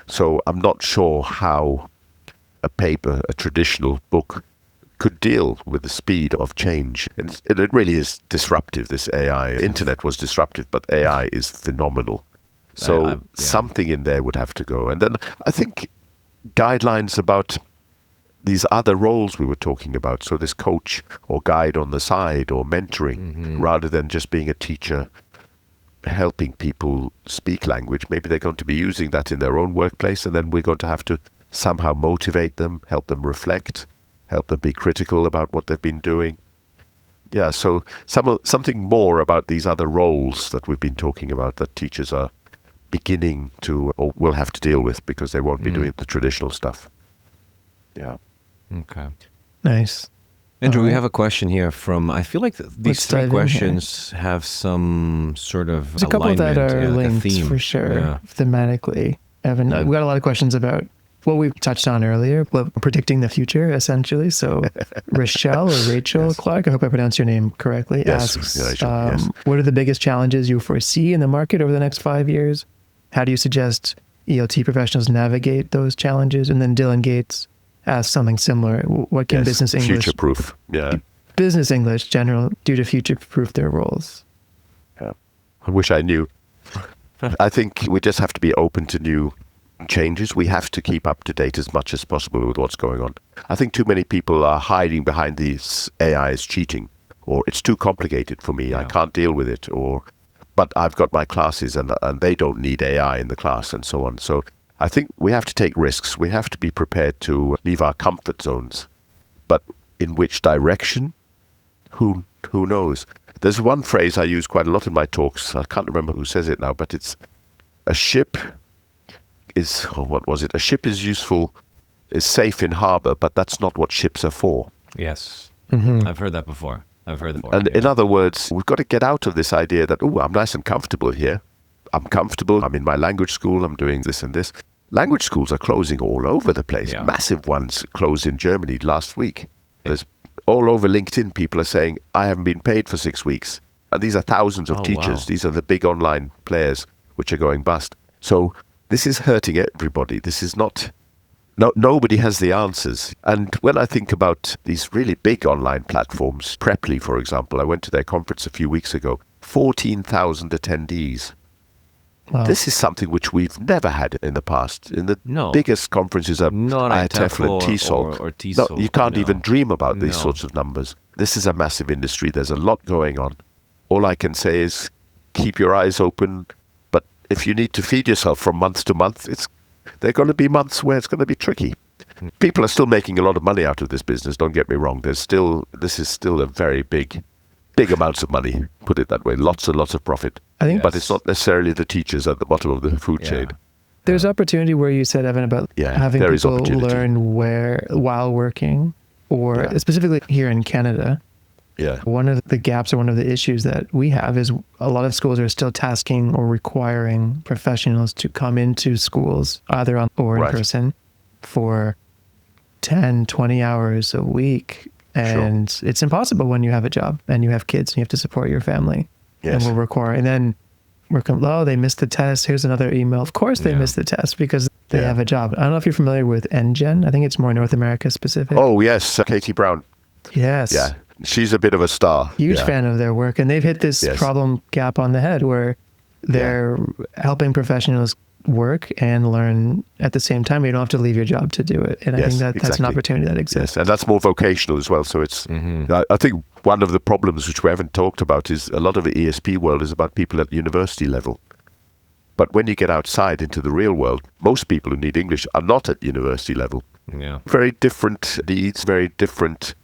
So I'm not sure how a traditional book could deal with the speed of change. And it really is disruptive, this AI. Internet was disruptive, but AI is phenomenal. So something in there would have to go. And then I think guidelines about these other roles we were talking about. So this coach or guide on the side, or mentoring, rather than just being a teacher helping people speak language. Maybe they're going to be using that in their own workplace, and then we're going to have to somehow motivate them, help them reflect, help them be critical about what they've been doing. Yeah, so something more about these other roles that we've been talking about that teachers are beginning to, or will have to deal with, because they won't be doing the traditional stuff. Yeah. Okay. Nice. Andrew, we have a question here from, I feel like these Let's dive three in questions have some sort of There's a couple that are like linked a theme. for sure, thematically. Evan, we got a lot of questions about what we touched on earlier, predicting the future, essentially. So Rochelle or Rachel Clark, I hope I pronounced your name correctly, asks, Rachel, what are the biggest challenges you foresee in the market over the next 5 years? How do you suggest ELT professionals navigate those challenges? And then Dylan Gates asks something similar. What can business English, future-proof, business English general, do to future-proof their roles? Yeah, I wish I knew. I think we just have to be open to new changes. We have to keep up to date as much as possible with what's going on. I think too many people are hiding behind these AI is cheating, or it's too complicated for me, I can't deal with it, or but I've got my classes and they don't need AI in the class, and so on. So I think we have to take risks. We have to be prepared to leave our comfort zones. But in which direction? Who knows? There's one phrase I use quite a lot in my talks. I can't remember who says it now, but it's a ship is, or what was it? A ship is safe in harbor, but that's not what ships are for. Yes. I've heard that before. And in other words, we've got to get out of this idea that, I'm nice and comfortable here. I'm comfortable. I'm in my language school. I'm doing this and this. Language schools are closing all over the place. Yeah. Massive ones closed in Germany last week. There's all over LinkedIn, people are saying, I haven't been paid for 6 weeks. And these are thousands of teachers. Wow. These are the big online players which are going bust. So this is hurting everybody. This is not... nobody has the answers. And when I think about these really big online platforms, Preply, for example, I went to their conference a few weeks ago, 14,000 attendees. Wow. This is something which we've never had in the past. In the biggest conferences are IATEFL and TESOL. Or TESOL. No, you can't even dream about these sorts of numbers. This is a massive industry. There's a lot going on. All I can say is keep your eyes open. But if you need to feed yourself from month to month, there are going to be months where it's going to be tricky. People are still making a lot of money out of this business, don't get me wrong. This is still a very big amounts of money, put it that way. Lots and lots of profit. I think, but it's not necessarily the teachers at the bottom of the food chain. There's opportunity where you said, Evan, about having people learn while working, or specifically here in Canada. Yeah. One of the gaps or one of the issues that we have is a lot of schools are still tasking or requiring professionals to come into schools, either on or in person, for 10, 20 hours a week. And it's impossible when you have a job and you have kids and you have to support your family. Yes. And we'll require, and then they missed the test. Here's another email. Of course they missed the test because they have a job. I don't know if you're familiar with NGen. I think it's more North America specific. Oh, yes. Katie Brown. Yes. Yeah. She's a bit of a star. Huge fan of their work. And they've hit this problem gap on the head where they're helping professionals work and learn at the same time. You don't have to leave your job to do it. And I think that's an opportunity that exists. Yes, and that's more vocational as well. So it's, I think one of the problems which we haven't talked about is a lot of the ESP world is about people at university level. But when you get outside into the real world, most people who need English are not at university level. Yeah. Very different needs, very different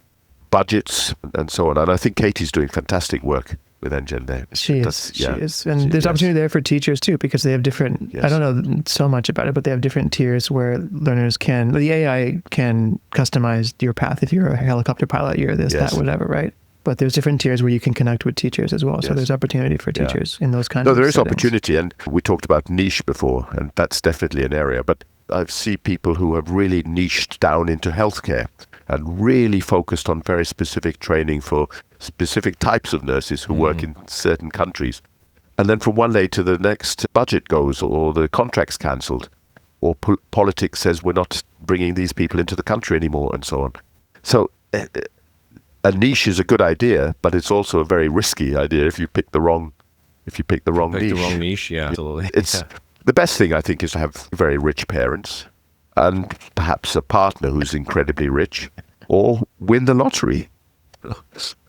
budgets and so on. And I think Katie's doing fantastic work. with Engine there. She is. And there's opportunity there for teachers too, because they have different, I don't know so much about it, but they have different tiers where learners the AI can customize your path. If you're a helicopter pilot, you're this, that, whatever, right? But there's different tiers where you can connect with teachers as well. So there's opportunity for teachers in those kinds of there is settings. opportunity. And we talked about niche before, and that's definitely an area. But I see people who have really niched down into healthcare and really focused on very specific training for specific types of nurses who work in certain countries. And then from one day to the next, budget goes, or the contract's cancelled, or politics says we're not bringing these people into the country anymore, and so on. So a niche is a good idea, but it's also a very risky idea if you pick the wrong niche. The wrong niche, yeah, absolutely. The best thing, I think, is to have very rich parents and perhaps a partner who's incredibly rich, or win the lottery.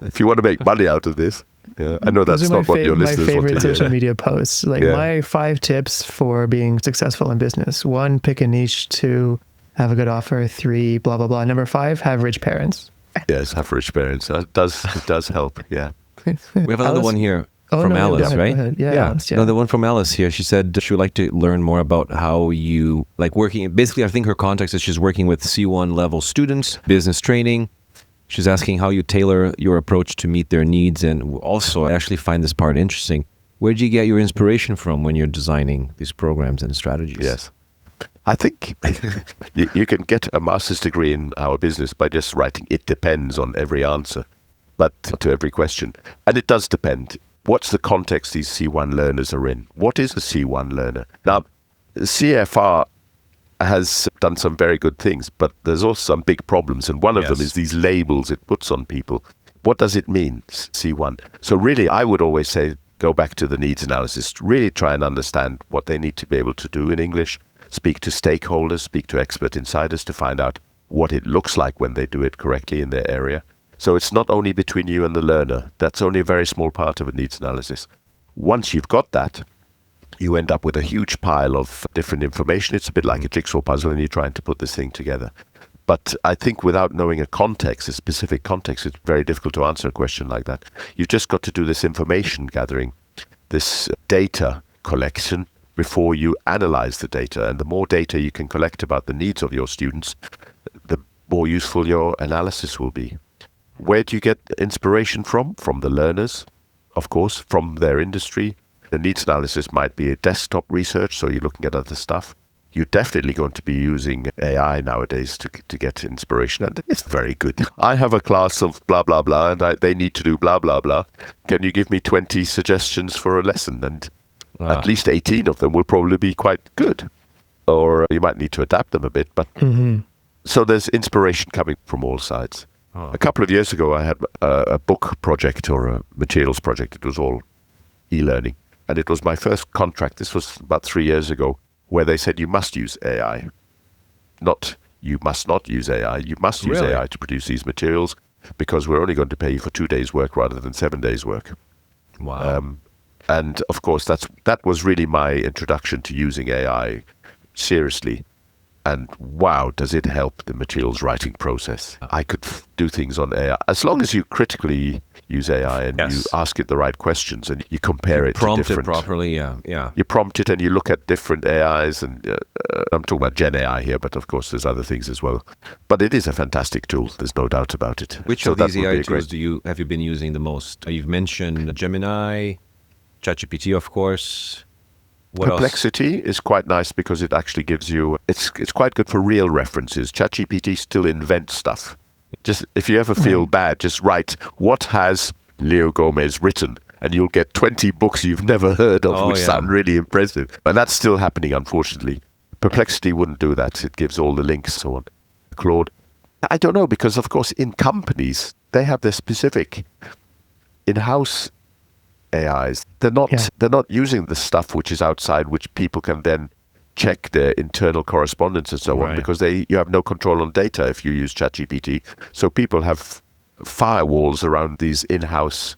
If you want to make money out of this. Yeah, I know that's not what your listeners want to hear. My favorite social media posts, my 5 tips for being successful in business. 1, pick a niche. 2, have a good offer. 3, blah, blah, blah. Number 5, have rich parents. Yes, have rich parents. It does help, yeah. We have another one here. From Alice, right? Alice, Another one from Alice here. She said she would like to learn more about how you like working. Basically, I think her context is she's working with C1 level students, business training. She's asking how you tailor your approach to meet their needs. And also, I actually find this part interesting. Where do you get your inspiration from when you're designing these programs and strategies? Yes. I think you can get a master's degree in our business by just writing "it depends" on every answer, but to every question. And it does depend. What's the context these C1 learners are in? What is a C1 learner? Now, CFR has done some very good things, but there's also some big problems. And one of them is these labels it puts on people. What does it mean, C1? So really, I would always say, go back to the needs analysis. Really try and understand what they need to be able to do in English. Speak to stakeholders, speak to expert insiders to find out what it looks like when they do it correctly in their area. So it's not only between you and the learner. That's only a very small part of a needs analysis. Once you've got that, you end up with a huge pile of different information. It's a bit like a jigsaw puzzle, and you're trying to put this thing together. But I think without knowing a context, a specific context, it's very difficult to answer a question like that. You've just got to do this information gathering, this data collection before you analyze the data. And the more data you can collect about the needs of your students, the more useful your analysis will be. Where do you get inspiration from? From the learners, of course, from their industry. The needs analysis might be a desktop research, so you're looking at other stuff. You're definitely going to be using AI nowadays to get inspiration, and it's very good. I have a class of blah, blah, blah, and they need to do blah, blah, blah. Can you give me 20 suggestions for a lesson? And at least 18 of them will probably be quite good. Or you might need to adapt them a bit, but so there's inspiration coming from all sides. A couple of years ago, I had a book project or a materials project. It was all e-learning. And it was my first contract. This was about 3 years ago, where they said you must use AI. Not you must not use AI. You must use AI to produce these materials, because we're only going to pay you for 2 days' work rather than 7 days' work. Wow. And of course, that was really my introduction to using AI seriously. And wow, does it help the materials writing process. I could do things on AI. As long as you critically use AI and you ask it the right questions and you compare it to different... Prompt it properly, yeah. You prompt it and you look at different AIs, and I'm talking about Gen AI here, but of course there's other things as well. But it is a fantastic tool, there's no doubt about it. Which of these AI tools have you been using the most? You've mentioned Gemini, ChatGPT, of course. What Perplexity is quite nice because it actually gives you, it's quite good for real references. ChatGPT still invents stuff. Just if you ever feel bad, just write, what has Leo Gomez written? And you'll get 20 books you've never heard of, which sound really impressive. And that's still happening, unfortunately. Perplexity wouldn't do that. It gives all the links and so on. Claude, I don't know, because of course in companies, they have their specific in-house AIs. They're not using the stuff which is outside, which people can then check their internal correspondence and so on, because you have no control on data if you use ChatGPT. So people have firewalls around these in-house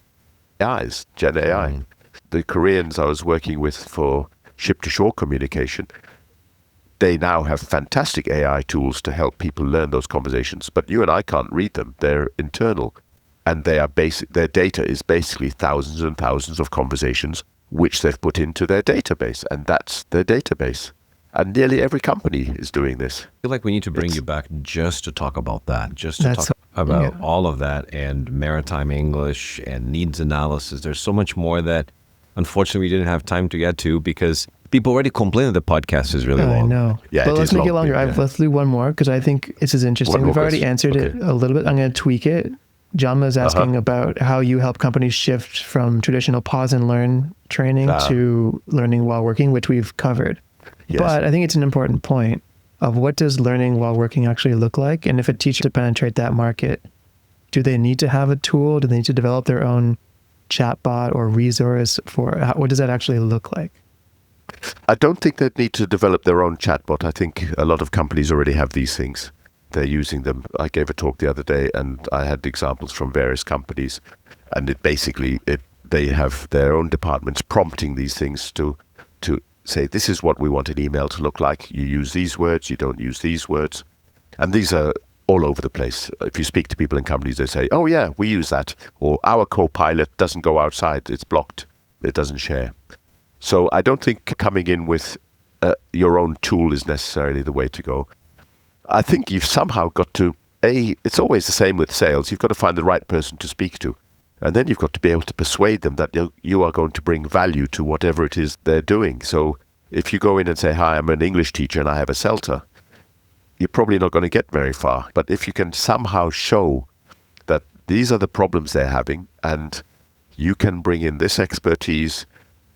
AIs, Gen AI. The Koreans I was working with for ship-to-shore communication, they now have fantastic AI tools to help people learn those conversations, but you and I can't read them. They're internal. And their data is basically thousands and thousands of conversations which they've put into their database, and that's their database. And nearly every company is doing this. I feel like we need to bring you back just to talk about that, just to That's- talk about yeah. all of that and maritime English and needs analysis. There's so much more that unfortunately we didn't have time to get to because people already complain that the podcast is really I long. know. Yeah, but it let's is make it long, longer. yeah. Let's do one more because I think this is interesting. One more We've already question. answered it Okay. a little bit. I'm going to tweak it. Jama is asking about how you help companies shift from traditional pause and learn training to learning while working, which we've covered. Yes. But I think it's an important point of what does learning while working actually look like? And if a teacher to penetrate that market, do they need to have a tool? Do they need to develop their own chatbot or resource what does that actually look like? I don't think they need to develop their own chatbot. I think a lot of companies already have these things. They're using them. I gave a talk the other day and I had examples from various companies, and they have their own departments prompting these things to say, this is what we want an email to look like. You use these words, you don't use these words. And these are all over the place. If you speak to people in companies, they say, oh yeah, we use that. Or our co-pilot doesn't go outside, it's blocked, it doesn't share. So I don't think coming in with your own tool is necessarily the way to go. I think you've somehow got to, it's always the same with sales, you've got to find the right person to speak to. And then you've got to be able to persuade them that you are going to bring value to whatever it is they're doing. So if you go in and say, hi, I'm an English teacher and I have a CELTA, you're probably not going to get very far. But if you can somehow show that these are the problems they're having and you can bring in this expertise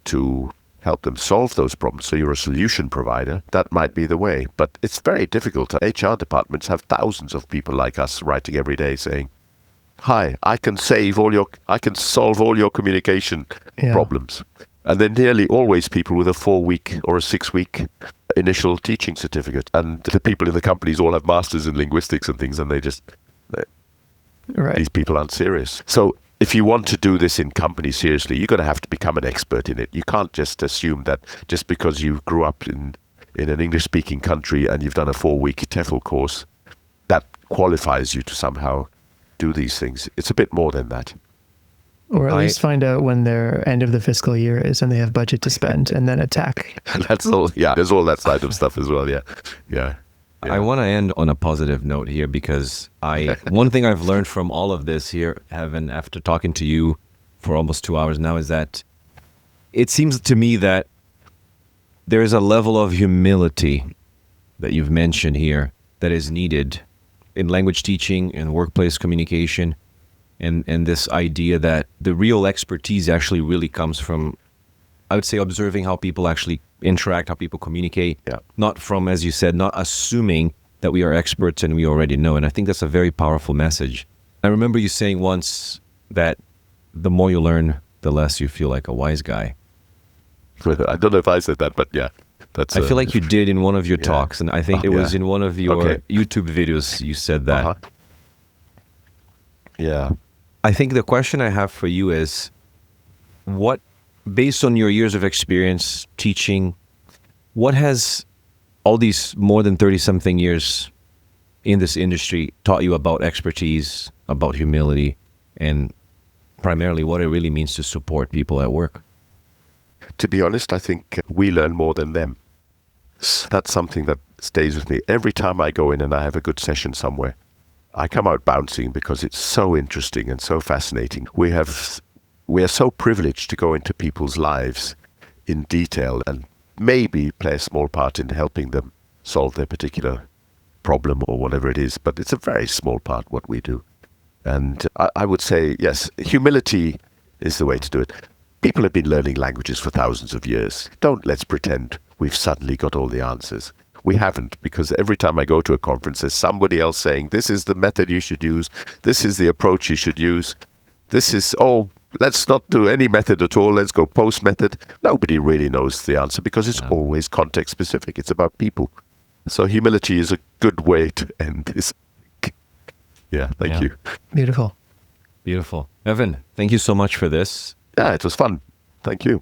to help them solve those problems, so you're a solution provider, that might be the way. But it's very difficult. HR departments have thousands of people like us writing every day saying, hi, I can solve all your communication problems. And they're nearly always people with a 4-week or a 6-week initial teaching certificate. And the people in the companies all have masters in linguistics and things, and these people aren't serious. So if you want to do this in companies seriously, you're going to have to become an expert in it. You can't just assume that just because you grew up in an English-speaking country and you've done a 4-week TEFL course, that qualifies you to somehow do these things. It's a bit more than that. Or at least find out when their end of the fiscal year is and they have budget to spend and then attack. That's all. Yeah, there's all that side of stuff as well. Yeah. I want to end on a positive note here because one thing I've learned from all of this here, Evan, after talking to you for almost 2 hours now, is that it seems to me that there is a level of humility that you've mentioned here that is needed in language teaching and workplace communication, and this idea that the real expertise actually really comes from, I would say, observing how people actually interact, how people communicate, not from, as you said, not assuming that we are experts and we already know. And I think that's a very powerful message. I remember you saying once that the more you learn, the less you feel like a wise guy. I don't know if I said that, but yeah. I feel like you did in one of your talks, and I think it was in one of your YouTube videos you said that. Yeah. I think the question I have for you is, what, based on your years of experience teaching, what has all these more than 30-something years in this industry taught you about expertise, about humility, and primarily what it really means to support people at work? To be honest, I think we learn more than them. That's something that stays with me. Every time I go in and I have a good session somewhere, I come out bouncing because it's so interesting and so fascinating. We are so privileged to go into people's lives in detail and maybe play a small part in helping them solve their particular problem or whatever it is, but it's a very small part what we do. And I would say, yes, humility is the way to do it. People have been learning languages for thousands of years. Let's pretend we've suddenly got all the answers. We haven't, because every time I go to a conference, there's somebody else saying, this is the method you should use, this is the approach you should use, let's not do any method at all, let's go post method. Nobody really knows the answer because it's always context specific. It's about people. So humility is a good way to end this. Yeah, thank you. Beautiful. Beautiful. Evan, thank you so much for this. Yeah, it was fun. Thank you.